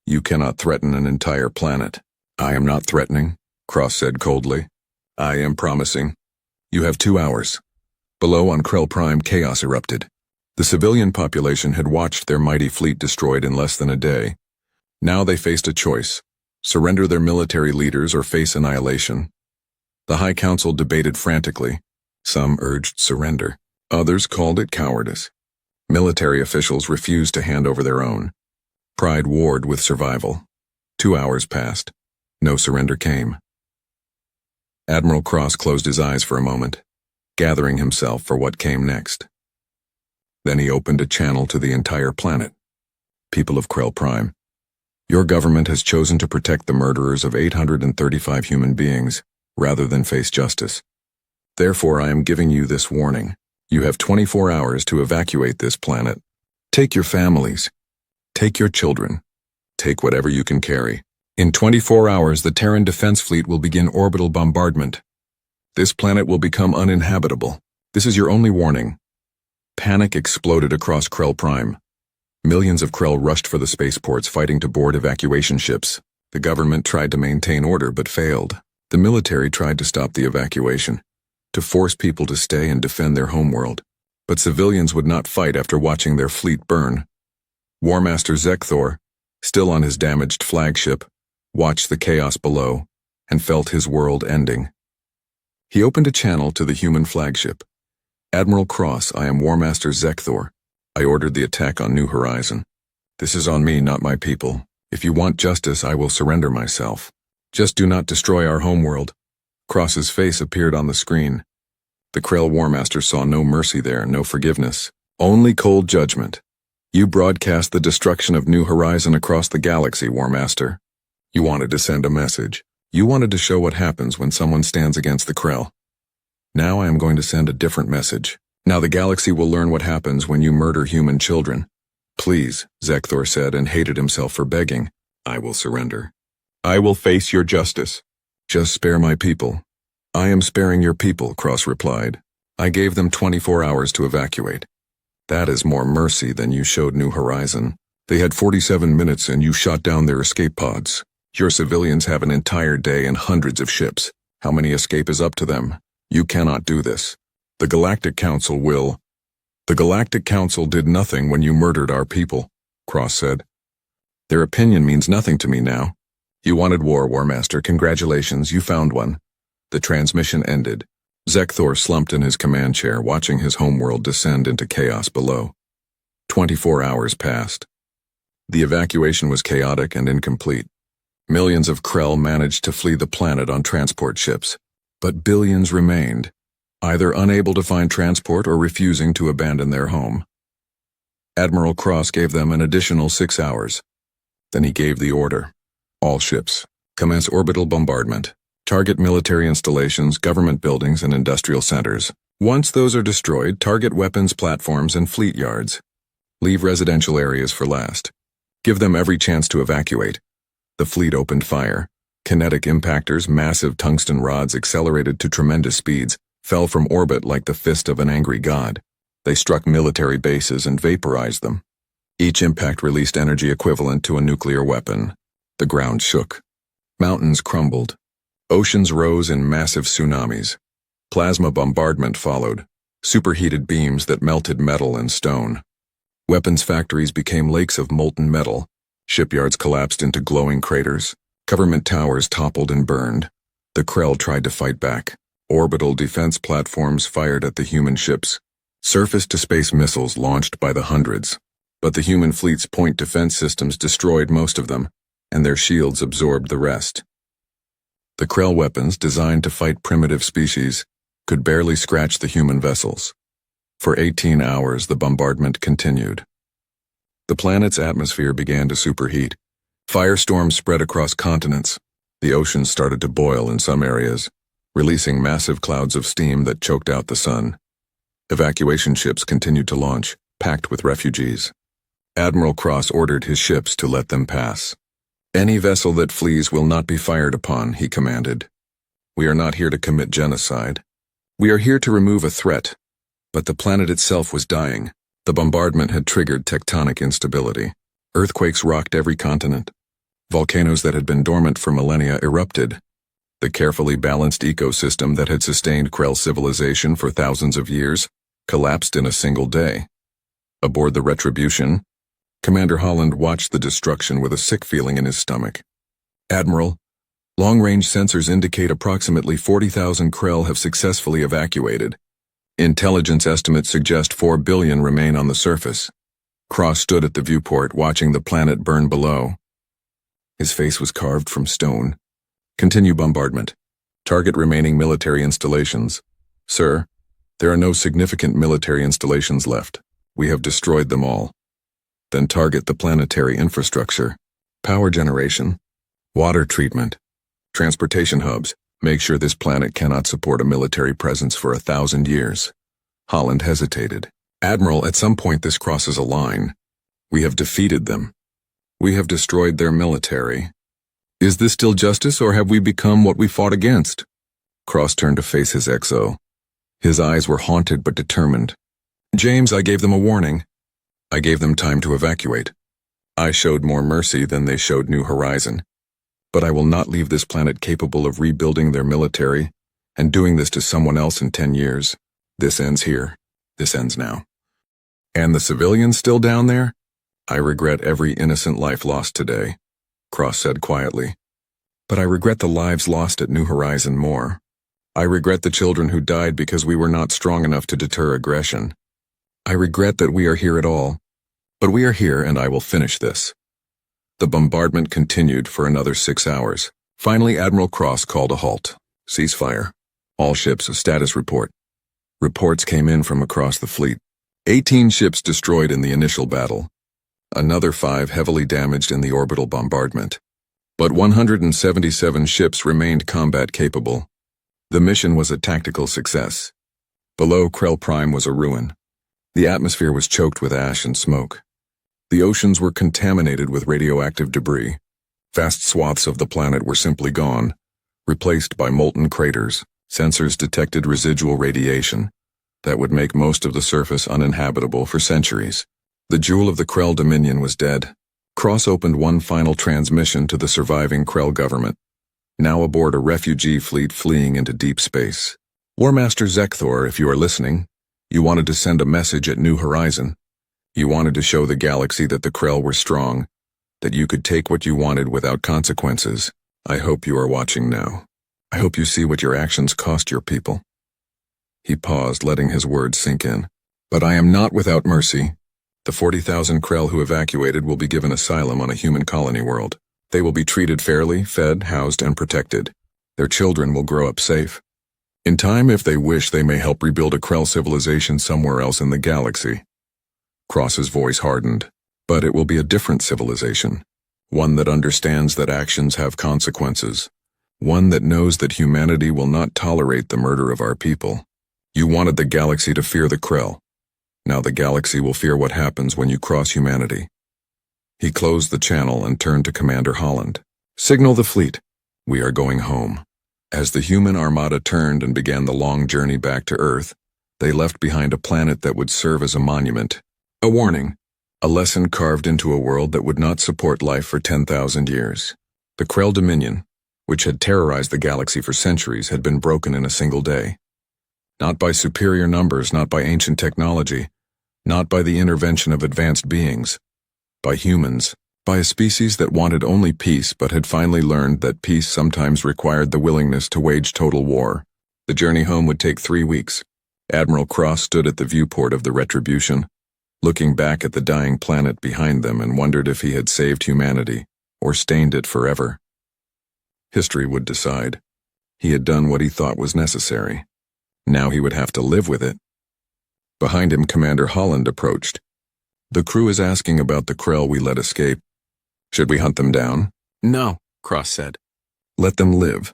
You cannot threaten an entire planet. I am not threatening, Cross said coldly. I am promising. You have 2 hours. Below on Krell Prime, chaos erupted. The civilian population had watched their mighty fleet destroyed in less than a day. Now they faced a choice: surrender their military leaders or face annihilation. The High Council debated frantically. Some urged surrender. Others called it cowardice. Military officials refused to hand over their own. Pride warred with survival. 2 hours passed. No surrender came. Admiral Cross closed his eyes for a moment, gathering himself for what came next. Then he opened a channel to the entire planet. People of Krell Prime, your government has chosen to protect the murderers of 835 human beings rather than face justice. Therefore, I am giving you this warning. You have 24 hours to evacuate this planet. Take your families. Take your children. Take whatever you can carry. In 24 hours, the Terran Defense Fleet will begin orbital bombardment. This planet will become uninhabitable. This is your only warning. Panic exploded across Krell Prime. Millions of Krell rushed for the spaceports, fighting to board evacuation ships. The government tried to maintain order but failed. The military tried to stop the evacuation, to force people to stay and defend their homeworld. But civilians would not fight after watching their fleet burn. War Master Zekthor, still on his damaged flagship, watched the chaos below and felt his world ending. He opened a channel to the human flagship. Admiral Cross, I am War Master Zekthor. I ordered the attack on New Horizon. This is on me, not my people. If you want justice, I will surrender myself. Just do not destroy our homeworld. Cross's face appeared on the screen. The Krell War Master saw no mercy there, no forgiveness. Only cold judgment. You broadcast the destruction of New Horizon across the galaxy, War Master. You wanted to send a message. You wanted to show what happens when someone stands against the Krell. Now I am going to send a different message. Now the galaxy will learn what happens when you murder human children. Please, Zekthor said and hated himself for begging. I will surrender. I will face your justice. Just spare my people. I am sparing your people, Cross replied. I gave them 24 hours to evacuate. That is more mercy than you showed New Horizon. They had 47 minutes and you shot down their escape pods. Your civilians have an entire day and hundreds of ships. How many escape is up to them. You cannot do this. The Galactic Council will. The Galactic Council did nothing when you murdered our people, Cross said. Their opinion means nothing to me now. You wanted war, War Master. Congratulations, you found one. The transmission ended. Zekthor slumped in his command chair, watching his homeworld descend into chaos below. 24 hours passed. The evacuation was chaotic and incomplete. Millions of Krell managed to flee the planet on transport ships, but billions remained, either unable to find transport or refusing to abandon their home. Admiral Cross gave them an additional 6 hours. Then he gave the order. All ships, commence orbital bombardment. Target military installations, government buildings, and industrial centers. Once those are destroyed, target weapons platforms and fleet yards. Leave residential areas for last. Give them every chance to evacuate. The fleet opened fire. Kinetic impactors, massive tungsten rods accelerated to tremendous speeds, fell from orbit like the fist of an angry god. They struck military bases and vaporized them. Each impact released energy equivalent to a nuclear weapon. The ground shook. Mountains crumbled. Oceans rose in massive tsunamis. Plasma bombardment followed, superheated beams that melted metal and stone. Weapons factories became lakes of molten metal. Shipyards collapsed into glowing craters. Government towers toppled and burned. The Krell tried to fight back. Orbital defense platforms fired at the human ships. Surface-to-space missiles launched by the hundreds. But the human fleet's point defense systems destroyed most of them, and their shields absorbed the rest. The Krell weapons, designed to fight primitive species, could barely scratch the human vessels. For 18 hours, the bombardment continued. The planet's atmosphere began to superheat. Firestorms spread across continents. The oceans started to boil in some areas, releasing massive clouds of steam that choked out the sun. Evacuation ships continued to launch, packed with refugees. Admiral Cross ordered his ships to let them pass. Any vessel that flees will not be fired upon, he commanded. We are not here to commit genocide. We are here to remove a threat. But the planet itself was dying. The bombardment had triggered tectonic instability. Earthquakes rocked every continent. Volcanoes that had been dormant for millennia erupted. The carefully balanced ecosystem that had sustained Krell civilization for thousands of years collapsed in a single day. Aboard the Retribution, Commander Holland watched the destruction with a sick feeling in his stomach. Admiral, long-range sensors indicate approximately 40,000 Krell have successfully evacuated. Intelligence estimates suggest 4 billion remain on the surface. Cross stood at the viewport, watching the planet burn below. His face was carved from stone. Continue bombardment. Target remaining military installations. Sir, there are no significant military installations left. We have destroyed them all. Then target the planetary infrastructure. Power generation. Water treatment. Transportation hubs. Make sure this planet cannot support a military presence for 1,000 years. Holland hesitated. Admiral, at some point this crosses a line. We have defeated them. We have destroyed their military. Is this still justice, or have we become what we fought against? Cross turned to face his XO. His eyes were haunted but determined. James, I gave them a warning. I gave them time to evacuate. I showed more mercy than they showed New Horizon. But I will not leave this planet capable of rebuilding their military and doing this to someone else in 10 years. This ends here. This ends now. And the civilians still down there? I regret every innocent life lost today, Cross said quietly. But I regret the lives lost at New Horizon more. I regret the children who died because we were not strong enough to deter aggression. I regret that we are here at all. But we are here, and I will finish this. The bombardment continued for another 6 hours. Finally, Admiral Cross called a halt. Ceasefire. All ships, a status report. Reports came in from across the fleet. 18 ships destroyed in the initial battle. Another 5 heavily damaged in the orbital bombardment. But 177 ships remained combat-capable. The mission was a tactical success. Below Krell Prime was a ruin. The atmosphere was choked with ash and smoke. The oceans were contaminated with radioactive debris. Vast swaths of the planet were simply gone, replaced by molten craters. Sensors detected residual radiation that would make most of the surface uninhabitable for centuries. The jewel of the Krell Dominion was dead. Cross opened one final transmission to the surviving Krell government, now aboard a refugee fleet fleeing into deep space. War Master Zekthor, if you are listening, you wanted to send a message at New Horizon. You wanted to show the galaxy that the Krell were strong, that you could take what you wanted without consequences. I hope you are watching now. I hope you see what your actions cost your people. He paused, letting his words sink in. But I am not without mercy. The 40,000 Krell who evacuated will be given asylum on a human colony world. They will be treated fairly, fed, housed, and protected. Their children will grow up safe. In time, if they wish, they may help rebuild a Krell civilization somewhere else in the galaxy. Cross's voice hardened. But it will be a different civilization. One that understands that actions have consequences. One that knows that humanity will not tolerate the murder of our people. You wanted the galaxy to fear the Krell. Now the galaxy will fear what happens when you cross humanity. He closed the channel and turned to Commander Holland. Signal the fleet. We are going home. As the human armada turned and began the long journey back to Earth, they left behind a planet that would serve as a monument. A warning. A lesson carved into a world that would not support life for 10,000 years. The Krell Dominion, which had terrorized the galaxy for centuries, had been broken in a single day. Not by superior numbers, not by ancient technology, not by the intervention of advanced beings. By humans, by a species that wanted only peace but had finally learned that peace sometimes required the willingness to wage total war. The journey home would take 3 weeks. Admiral Cross stood at the viewport of the Retribution, looking back at the dying planet behind them, and wondered if he had saved humanity or stained it forever. History would decide. He had done what he thought was necessary. Now he would have to live with it. Behind him, Commander Holland approached. The crew is asking about the Krell we let escape. Should we hunt them down? No, Cross said. Let them live.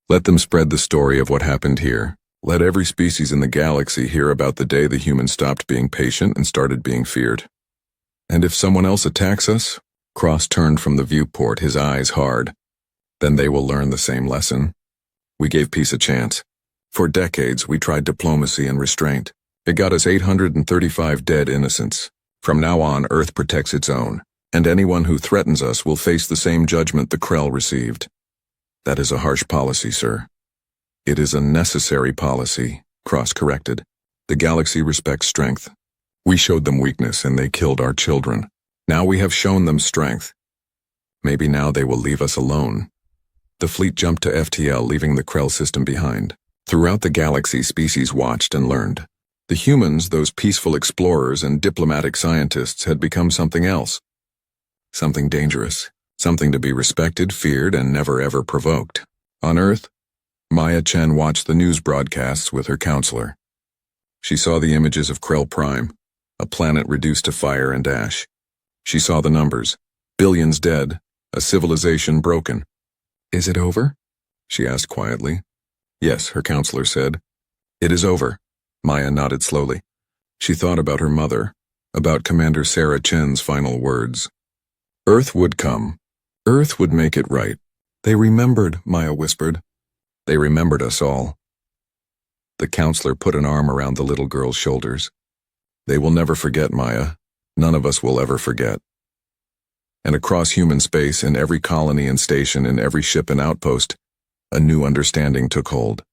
Let them spread the story of what happened here. Let every species in the galaxy hear about the day the humans stopped being patient and started being feared. And if someone else attacks us, Cross turned from the viewport, his eyes hard, then they will learn the same lesson. We gave peace a chance. For decades, we tried diplomacy and restraint. It got us 835 dead innocents. From now on, Earth protects its own, and anyone who threatens us will face the same judgment the Krell received. That is a harsh policy, sir. It is a necessary policy, Cross corrected. The galaxy respects strength. We showed them weakness and they killed our children. Now we have shown them strength. Maybe now they will leave us alone. The fleet jumped to FTL, leaving the Krell system behind. Throughout the galaxy, species watched and learned. The humans, those peaceful explorers and diplomatic scientists, had become something else. Something dangerous. Something to be respected, feared, and never ever provoked. On Earth, Maya Chen watched the news broadcasts with her counselor. She saw the images of Krell Prime, a planet reduced to fire and ash. She saw the numbers. Billions dead, a civilization broken. Is it over? She asked quietly. Yes, her counselor said. It is over. Maya nodded slowly. She thought about her mother, about Commander Sarah Chen's final words. Earth would come. Earth would make it right. They remembered, Maya whispered. They remembered us all. The counselor put an arm around the little girl's shoulders. They will never forget, Maya. None of us will ever forget. And across human space, in every colony and station, in every ship and outpost, a new understanding took hold.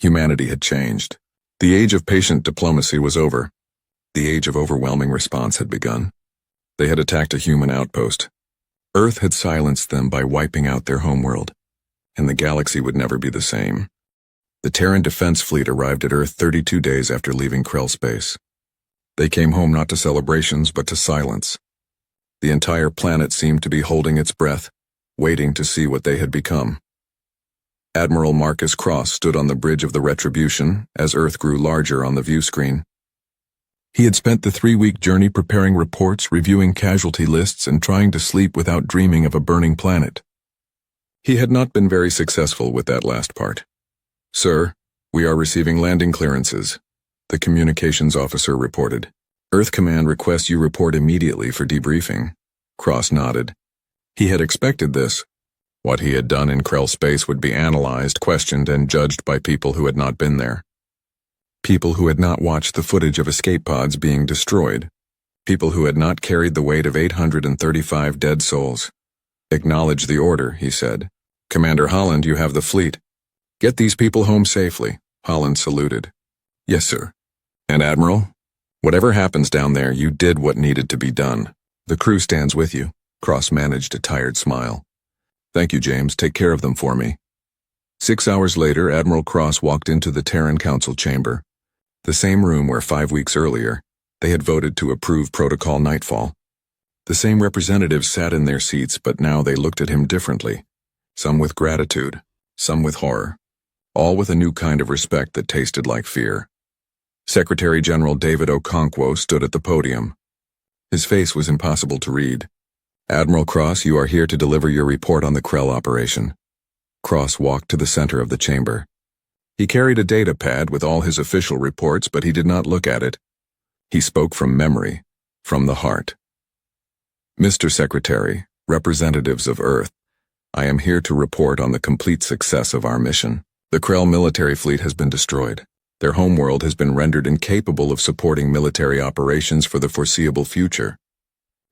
Humanity had changed. The age of patient diplomacy was over. The age of overwhelming response had begun. They had attacked a human outpost. Earth had silenced them by wiping out their homeworld, and the galaxy would never be the same. The Terran Defense Fleet arrived at Earth 32 days after leaving Krell space. They came home not to celebrations, but to silence. The entire planet seemed to be holding its breath, waiting to see what they had become. Admiral Marcus Cross stood on the bridge of the Retribution as Earth grew larger on the view screen. He had spent the 3-week journey preparing reports, reviewing casualty lists, and trying to sleep without dreaming of a burning planet. He had not been very successful with that last part. Sir, we are receiving landing clearances, the communications officer reported. Earth Command requests you report immediately for debriefing. Cross nodded. He had expected this. What he had done in Krell space would be analyzed, questioned, and judged by people who had not been there. People who had not watched the footage of escape pods being destroyed. People who had not carried the weight of 835 dead souls. Acknowledge the order, he said. Commander Holland, you have the fleet. Get these people home safely. Holland saluted. Yes, sir. And Admiral? Whatever happens down there, you did what needed to be done. The crew stands with you. Cross managed a tired smile. Thank you, James. Take care of them for me. 6 hours later, Admiral Cross walked into the Terran Council chamber, the same room where 5 weeks earlier, they had voted to approve Protocol Nightfall. The same representatives sat in their seats, but now they looked at him differently, some with gratitude, some with horror, all with a new kind of respect that tasted like fear. Secretary General David Okonkwo stood at the podium. His face was impossible to read. Admiral Cross, you are here to deliver your report on the Krell operation. Cross walked to the center of the chamber. He carried a data pad with all his official reports, but he did not look at it. He spoke from memory, from the heart. Mr. Secretary, representatives of Earth, I am here to report on the complete success of our mission. The Krell military fleet has been destroyed. Their homeworld has been rendered incapable of supporting military operations for the foreseeable future.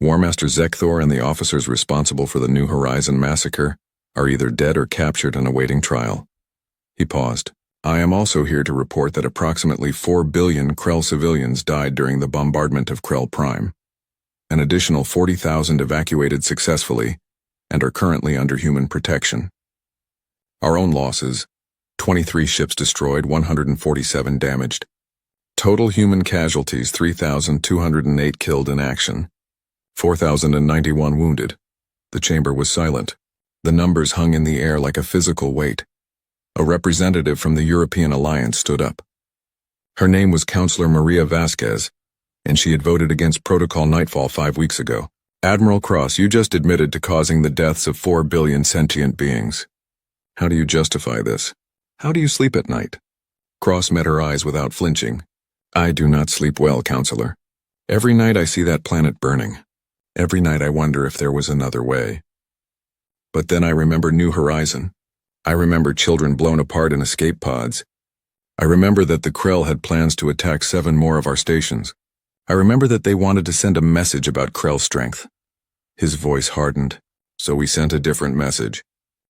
War Master Zekthor and the officers responsible for the New Horizon massacre are either dead or captured and awaiting trial. He paused. I am also here to report that approximately 4 billion Krell civilians died during the bombardment of Krell Prime. An additional 40,000 evacuated successfully and are currently under human protection. Our own losses: 23 ships destroyed, 147 damaged. Total human casualties: 3,208 killed in action, 4,091 wounded. The chamber was silent. The numbers hung in the air like a physical weight. A representative from the European Alliance stood up. Her name was Counselor Maria Vasquez, and she had voted against Protocol Nightfall 5 weeks ago. Admiral Cross, you just admitted to causing the deaths of 4 billion sentient beings. How do you justify this? How do you sleep at night? Cross met her eyes without flinching. I do not sleep well, Counselor. Every night I see that planet burning. Every night I wonder if there was another way. But then I remember New Horizon. I remember children blown apart in escape pods. I remember that the Krell had plans to attack 7 more of our stations. I remember that they wanted to send a message about Krell strength. His voice hardened. So we sent a different message.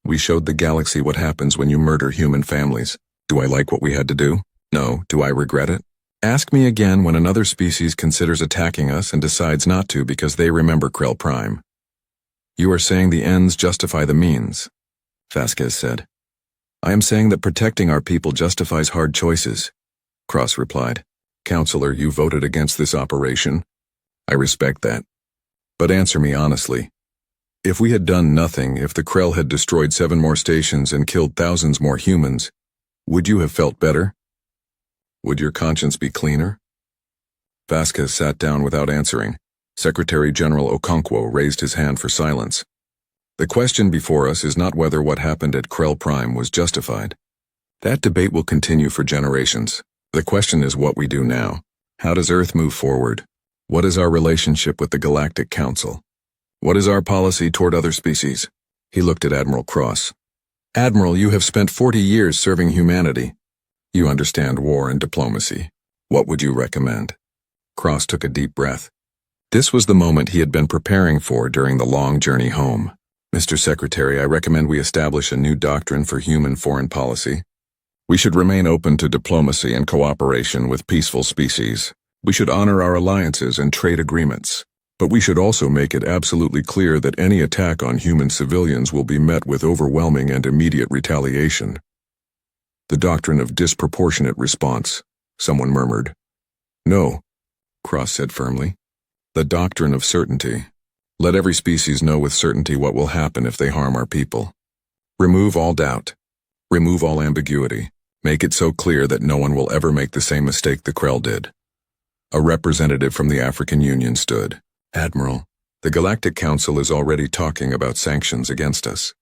We showed the galaxy what happens when you murder human families. Do I like what we had to do? No. Do I regret it? Ask me again when another species considers attacking us and decides not to because they remember Krell Prime. You are saying the ends justify the means, Vasquez said. I am saying that protecting our people justifies hard choices, Cross replied. Counselor, you voted against this operation. I respect that. But answer me honestly. If we had done nothing, if the Krell had destroyed 7 more stations and killed thousands more humans, would you have felt better? Would your conscience be cleaner? Vasquez sat down without answering. Secretary General Okonkwo raised his hand for silence. The question before us is not whether what happened at Krell Prime was justified. That debate will continue for generations. The question is what we do now. How does Earth move forward? What is our relationship with the Galactic Council? What is our policy toward other species? He looked at Admiral Cross. Admiral, you have spent 40 years serving humanity. You understand war and diplomacy. What would you recommend? Cross took a deep breath. This was the moment he had been preparing for during the long journey home. Mr. Secretary, I recommend we establish a new doctrine for human foreign policy. We should remain open to diplomacy and cooperation with peaceful species. We should honor our alliances and trade agreements. But we should also make it absolutely clear that any attack on human civilians will be met with overwhelming and immediate retaliation. The doctrine of disproportionate response, someone murmured. No, Cross said firmly. The doctrine of certainty. Let every species know with certainty what will happen if they harm our people. Remove all doubt. Remove all ambiguity. Make it so clear that no one will ever make the same mistake the Krell did. A representative from the African Union stood. Admiral, the Galactic Council is already talking about sanctions against us.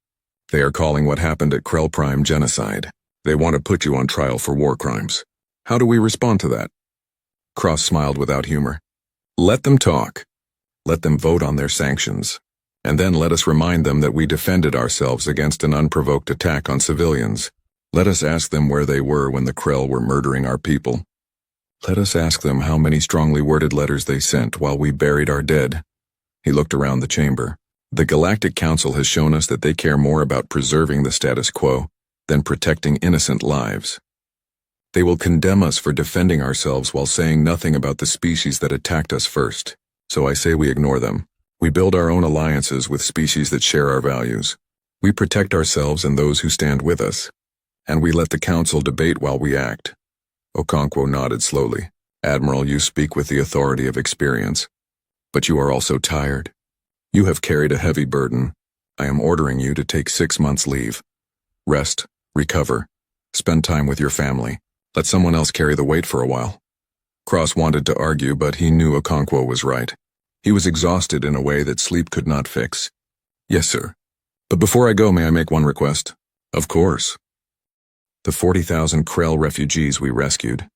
They are calling what happened at Krell Prime genocide. They want to put you on trial for war crimes. How do we respond to that? Cross smiled without humor. Let them talk. Let them vote on their sanctions. And then let us remind them that we defended ourselves against an unprovoked attack on civilians. Let us ask them where they were when the Krell were murdering our people. Let us ask them how many strongly worded letters they sent while we buried our dead. He looked around the chamber. The Galactic Council has shown us that they care more about preserving the status quo than protecting innocent lives. They will condemn us for defending ourselves while saying nothing about the species that attacked us first. So I say we ignore them. We build our own alliances with species that share our values. We protect ourselves and those who stand with us. And we let the Council debate while we act. Okonkwo nodded slowly. Admiral, you speak with the authority of experience. But you are also tired. You have carried a heavy burden. I am ordering you to take 6 months leave. Rest, recover, spend time with your family. Let someone else carry the weight for a while. Cross wanted to argue, but he knew Okonkwo was right. He was exhausted in a way that sleep could not fix. Yes, sir. But before I go, may I make one request? Of course. The 40,000 Krell refugees we rescued.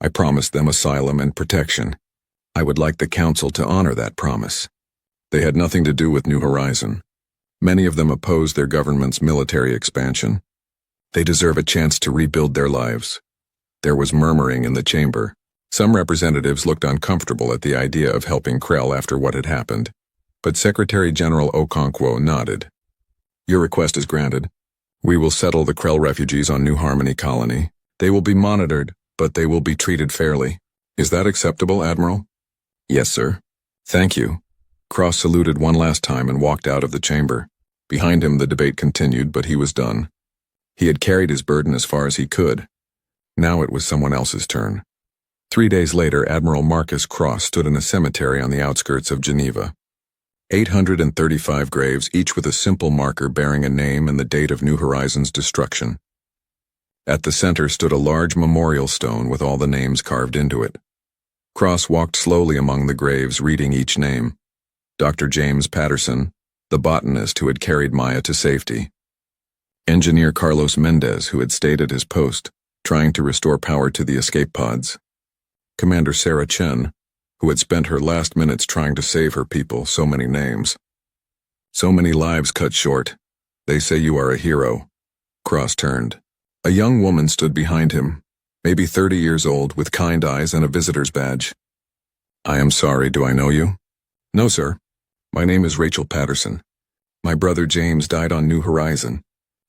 I promised them asylum and protection. I would like the Council to honor that promise. They had nothing to do with New Horizon. Many of them opposed their government's military expansion. They deserve a chance to rebuild their lives. There was murmuring in the chamber. Some representatives looked uncomfortable at the idea of helping Krell after what had happened. But Secretary General Okonkwo nodded. Your request is granted. We will settle the Krell refugees on New Harmony Colony. They will be monitored, but they will be treated fairly. Is that acceptable, Admiral? Yes, sir. Thank you. Cross saluted one last time and walked out of the chamber. Behind him the debate continued, but he was done. He had carried his burden as far as he could. Now it was someone else's turn. 3 days later, Admiral Marcus Cross stood in a cemetery on the outskirts of Geneva. 835 graves, each with a simple marker bearing a name and the date of New Horizons' destruction. At the center stood a large memorial stone with all the names carved into it. Cross walked slowly among the graves, reading each name. Dr. James Patterson, the botanist who had carried Maya to safety. Engineer Carlos Mendez, who had stayed at his post, trying to restore power to the escape pods. Commander Sarah Chen, who had spent her last minutes trying to save her people. So many names. So many lives cut short. They say you are a hero. Cross turned. A young woman stood behind him, maybe 30 years old, with kind eyes and a visitor's badge. I am sorry, do I know you? No, sir. My name is Rachel Patterson. My brother James died on New Horizon.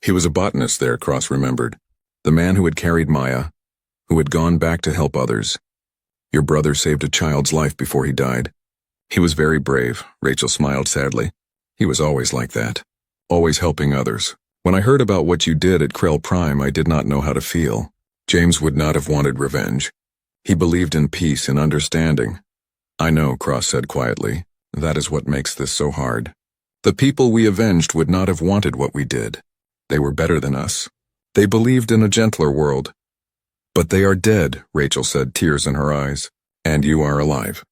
He was a botanist there, Cross remembered. The man who had carried Maya, who had gone back to help others. Your brother saved a child's life before he died. He was very brave, Rachel smiled sadly. He was always like that, always helping others. When I heard about what you did at Krell Prime, I did not know how to feel. James would not have wanted revenge. He believed in peace and understanding. I know, Cross said quietly. That is what makes this so hard. The people we avenged would not have wanted what we did. They were better than us. They believed in a gentler world. But they are dead, Rachel said, tears in her eyes. And you are alive.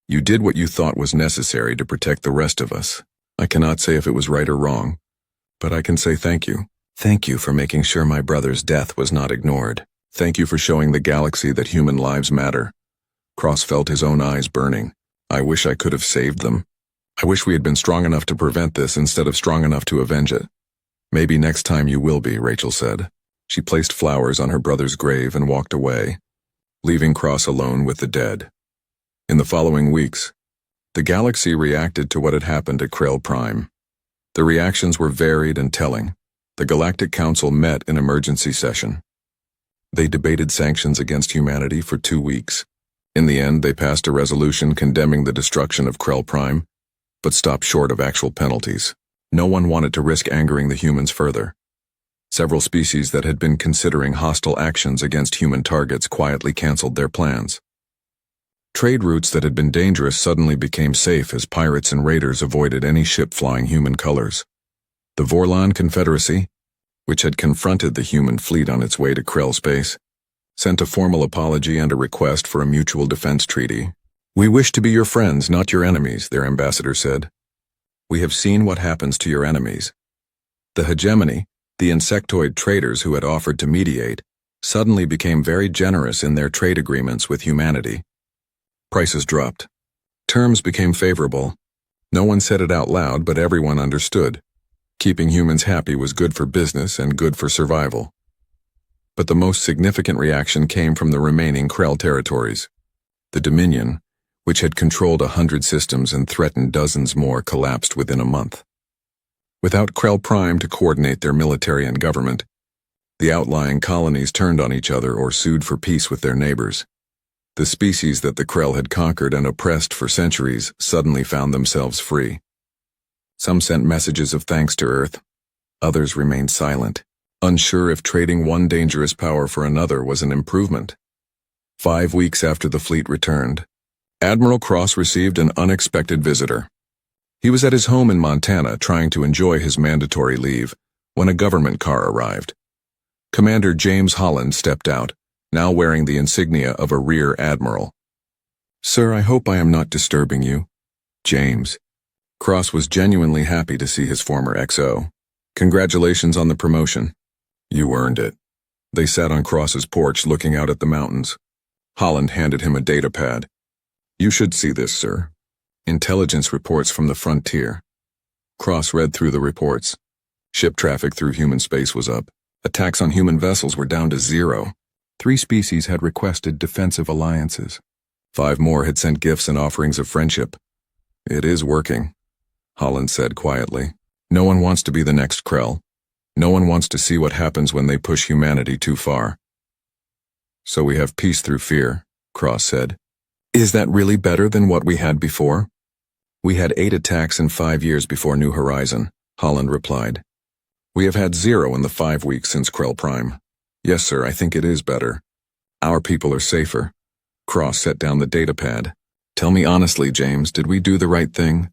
You did what you thought was necessary to protect the rest of us. I cannot say if it was right or wrong, but I can say thank you. Thank you for making sure my brother's death was not ignored. Thank you for showing the galaxy that human lives matter. Cross felt his own eyes burning. I wish I could have saved them. I wish we had been strong enough to prevent this instead of strong enough to avenge it. Maybe next time you will be, Rachel said. She placed flowers on her brother's grave and walked away, leaving Cross alone with the dead. In the following weeks, the galaxy reacted to what had happened at Krell Prime. The reactions were varied and telling. The Galactic Council met in emergency session. They debated sanctions against humanity for 2 weeks. In the end, they passed a resolution condemning the destruction of Krell Prime, but stopped short of actual penalties. No one wanted to risk angering the humans further. Several species that had been considering hostile actions against human targets quietly canceled their plans. Trade routes that had been dangerous suddenly became safe as pirates and raiders avoided any ship flying human colors. The Vorlon Confederacy, which had confronted the human fleet on its way to Krell space, sent a formal apology and a request for a mutual defense treaty. We wish to be your friends, not your enemies, their ambassador said. We have seen what happens to your enemies. The hegemony, the insectoid traders who had offered to mediate, suddenly became very generous in their trade agreements with humanity. Prices dropped. Terms became favorable. No one said it out loud, but everyone understood. Keeping humans happy was good for business and good for survival. But the most significant reaction came from the remaining Krell territories. The Dominion, which had controlled 100 systems and threatened dozens more, collapsed within a month. Without Krell Prime to coordinate their military and government, the outlying colonies turned on each other or sued for peace with their neighbors. The species that the Krell had conquered and oppressed for centuries suddenly found themselves free. Some sent messages of thanks to Earth. Others remained silent, unsure if trading one dangerous power for another was an improvement. 5 weeks after the fleet returned, Admiral Cross received an unexpected visitor. He was at his home in Montana trying to enjoy his mandatory leave when a government car arrived. Commander James Holland stepped out, now wearing the insignia of a rear admiral. "Sir, I hope I am not disturbing you." "James." Cross was genuinely happy to see his former XO. "Congratulations on the promotion." "You earned it." They sat on Cross's porch looking out at the mountains. Holland handed him a data pad. "You should see this, sir. Intelligence reports from the frontier." Cross read through the reports. Ship traffic through human space was up. Attacks on human vessels were down to 0. 3 species had requested defensive alliances. 5 more had sent gifts and offerings of friendship. "It is working," Holland said quietly. "No one wants to be the next Krell. No one wants to see what happens when they push humanity too far." "So we have peace through fear," Cross said. "Is that really better than what we had before?" "We had 8 attacks in 5 years before New Horizon," Holland replied. "We have had 0 in the 5 weeks since Krell Prime. Yes, sir, I think it is better. Our people are safer." Cross set down the data pad. "Tell me honestly, James, did we do the right thing?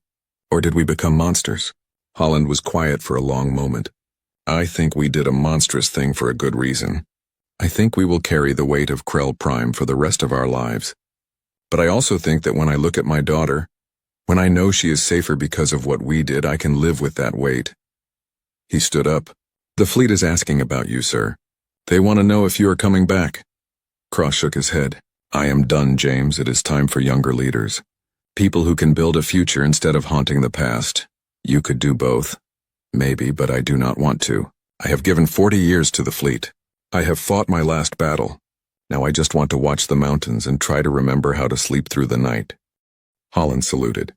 Or did we become monsters?" Holland was quiet for a long moment. "I think we did a monstrous thing for a good reason. I think we will carry the weight of Krell Prime for the rest of our lives. But I also think that when I look at my daughter, when I know she is safer because of what we did, I can live with that weight." He stood up. "The fleet is asking about you, sir. They want to know if you are coming back." Cross shook his head. "I am done, James. It is time for younger leaders. People who can build a future instead of haunting the past. You could do both. Maybe, but I do not want to. I have given 40 years to the fleet. I have fought my last battle. Now I just want to watch the mountains and try to remember how to sleep through the night." Holland saluted.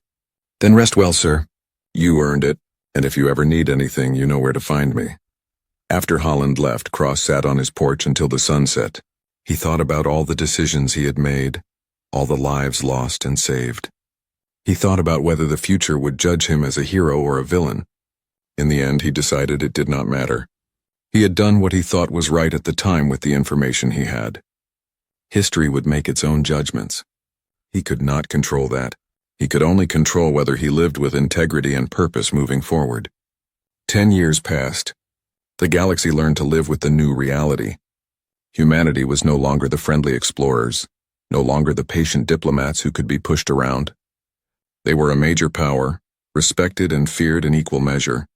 "Then rest well, sir. You earned it, and if you ever need anything, you know where to find me." After Holland left, Cross sat on his porch until the sun set. He thought about all the decisions he had made, all the lives lost and saved. He thought about whether the future would judge him as a hero or a villain. In the end, he decided it did not matter. He had done what he thought was right at the time with the information he had. History would make its own judgments. He could not control that. He could only control whether he lived with integrity and purpose moving forward. 10 years passed. The galaxy learned to live with the new reality. Humanity was no longer the friendly explorers, no longer the patient diplomats who could be pushed around. They were a major power, respected and feared in equal measure.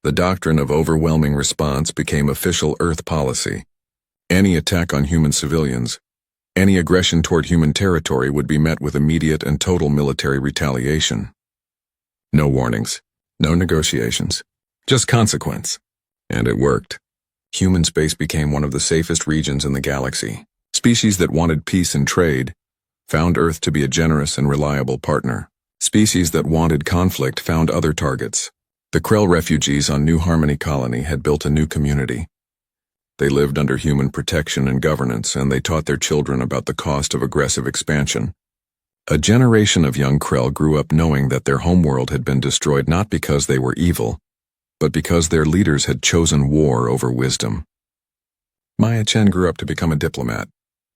The doctrine of overwhelming response became official Earth policy. Any attack on human civilians, any aggression toward human territory would be met with immediate and total military retaliation. No warnings, no negotiations, just consequence. And it worked. Human space became one of the safest regions in the galaxy. Species that wanted peace and trade found Earth to be a generous and reliable partner. Species that wanted conflict found other targets. The Krell refugees on New Harmony Colony had built a new community. They lived under human protection and governance, and they taught their children about the cost of aggressive expansion. A generation of young Krell grew up knowing that their homeworld had been destroyed not because they were evil, but because their leaders had chosen war over wisdom. Maya Chen grew up to become a diplomat.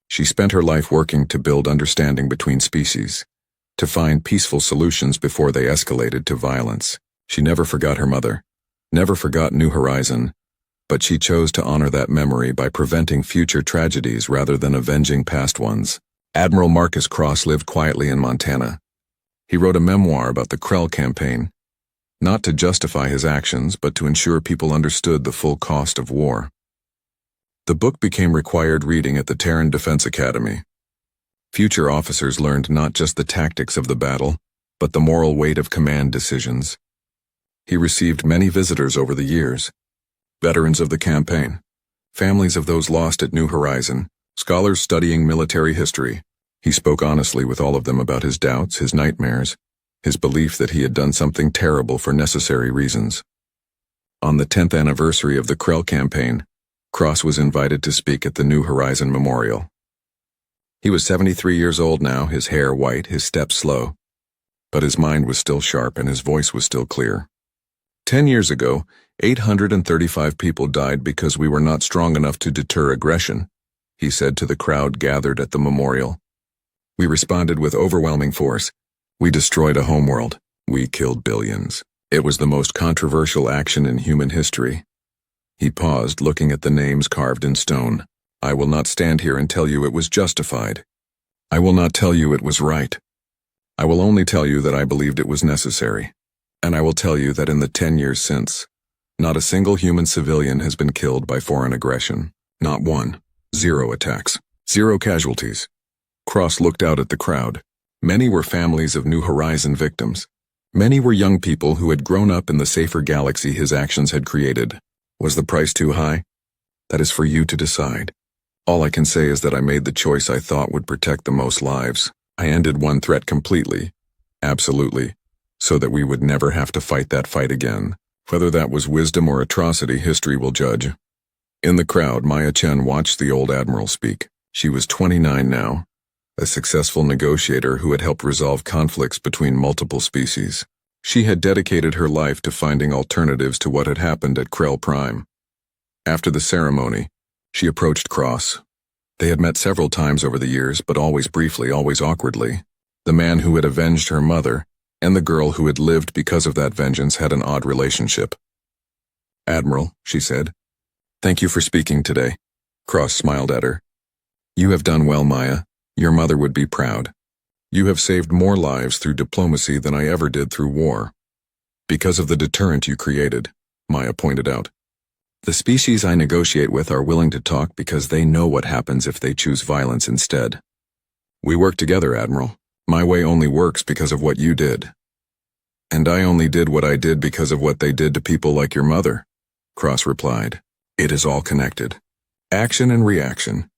She spent her life working to build understanding between species, to find peaceful solutions before they escalated to violence. She never forgot her mother, never forgot New Horizon, but she chose to honor that memory by preventing future tragedies rather than avenging past ones. Admiral Marcus Cross lived quietly in Montana. He wrote a memoir about the Krell campaign, not to justify his actions, but to ensure people understood the full cost of war. The book became required reading at the Terran Defense Academy. Future officers learned not just the tactics of the battle, but the moral weight of command decisions. He received many visitors over the years, veterans of the campaign, families of those lost at New Horizon, scholars studying military history. He spoke honestly with all of them about his doubts, his nightmares, his belief that he had done something terrible for necessary reasons. On the 10th anniversary of the Krell campaign, Cross was invited to speak at the New Horizon Memorial. He was 73 years old now, his hair white, his steps slow. But his mind was still sharp and his voice was still clear. 10 years ago, 835 people died because we were not strong enough to deter aggression, he said to the crowd gathered at the memorial. We responded with overwhelming force. We destroyed a homeworld. We killed billions. It was the most controversial action in human history. He paused, looking at the names carved in stone. I will not stand here and tell you it was justified. I will not tell you it was right. I will only tell you that I believed it was necessary. And I will tell you that in the 10 years since, not a single human civilian has been killed by foreign aggression. Not one. 0 attacks. 0 casualties. Cross looked out at the crowd. Many were families of New Horizon victims. Many were young people who had grown up in the safer galaxy his actions had created. Was the price too high? That is for you to decide. All I can say is that I made the choice I thought would protect the most lives. I ended one threat completely. Absolutely. So that we would never have to fight that fight again. Whether that was wisdom or atrocity, history will judge. In the crowd, Maya Chen watched the old admiral speak. She was 29 now, a successful negotiator who had helped resolve conflicts between multiple species. She had dedicated her life to finding alternatives to what had happened at Krell Prime. After the ceremony, she approached Cross. They had met several times over the years, but always briefly, always awkwardly. The man who had avenged her mother and the girl who had lived because of that vengeance had an odd relationship. Admiral, she said, thank you for speaking today. Cross smiled at her. You have done well, Maya. Your mother would be proud. You have saved more lives through diplomacy than I ever did through war. Because of the deterrent you created, Maya pointed out. The species I negotiate with are willing to talk because they know what happens if they choose violence instead. We work together, Admiral. My way only works because of what you did. And I only did what I did because of what they did to people like your mother, Cross replied. It is all connected. Action and reaction.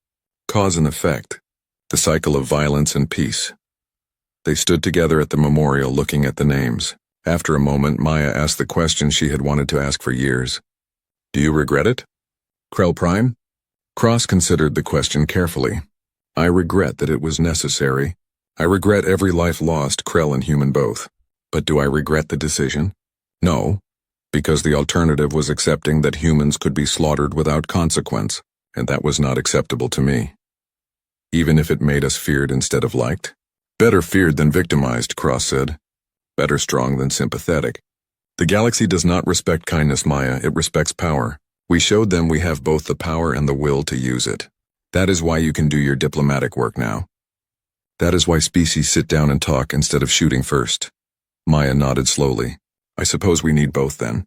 Cause and effect. The cycle of violence and peace. They stood together at the memorial looking at the names. After a moment, Maya asked the question she had wanted to ask for years. Do you regret it? Krell Prime? Cross considered the question carefully. I regret that it was necessary. I regret every life lost, Krell and human both. But do I regret the decision? No, because the alternative was accepting that humans could be slaughtered without consequence, and that was not acceptable to me. Even if it made us feared instead of liked? Better feared than victimized, Cross said. Better strong than sympathetic. The galaxy does not respect kindness, Maya, it respects power. We showed them we have both the power and the will to use it. That is why you can do your diplomatic work now. That is why species sit down and talk instead of shooting first. Maya nodded slowly. I suppose we need both then.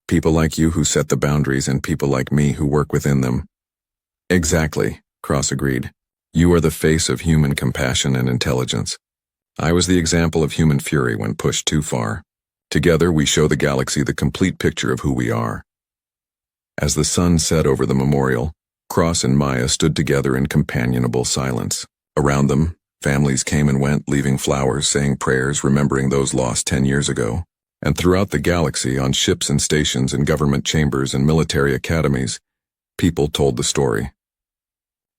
People like you who set the boundaries and people like me who work within them. Exactly, Cross agreed. You are the face of human compassion and intelligence. I was the example of human fury when pushed too far. Together we show the galaxy the complete picture of who we are. As the sun set over the memorial, Cross and Maya stood together in companionable silence. Around them, families came and went, leaving flowers, saying prayers, remembering those lost 10 years ago. And throughout the galaxy, on ships and stations and government chambers and military academies, people told the story.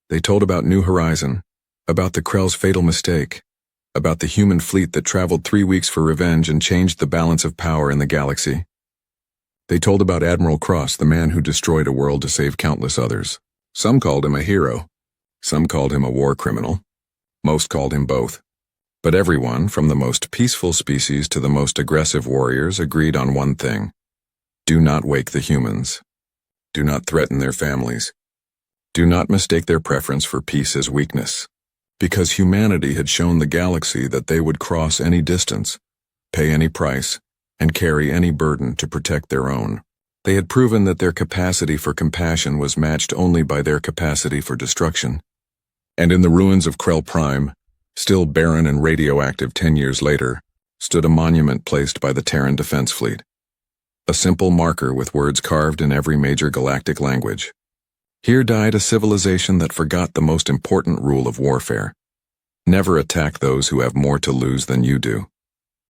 They told about New Horizon, about the Krell's fatal mistake, about the human fleet that traveled 3 weeks for revenge and changed the balance of power in the galaxy. They told about Admiral Cross, the man who destroyed a world to save countless others. Some called him a hero. Some called him a war criminal. Most called him both. But everyone, from the most peaceful species to the most aggressive warriors, agreed on one thing. Do not wake the humans. Do not threaten their families. Do not mistake their preference for peace as weakness. Because humanity had shown the galaxy that they would cross any distance, pay any price, and carry any burden to protect their own. They had proven that their capacity for compassion was matched only by their capacity for destruction. And in the ruins of Krell Prime, still barren and radioactive 10 years later, stood a monument placed by the Terran Defense Fleet. A simple marker with words carved in every major galactic language. Here died a civilization that forgot the most important rule of warfare. Never attack those who have more to lose than you do.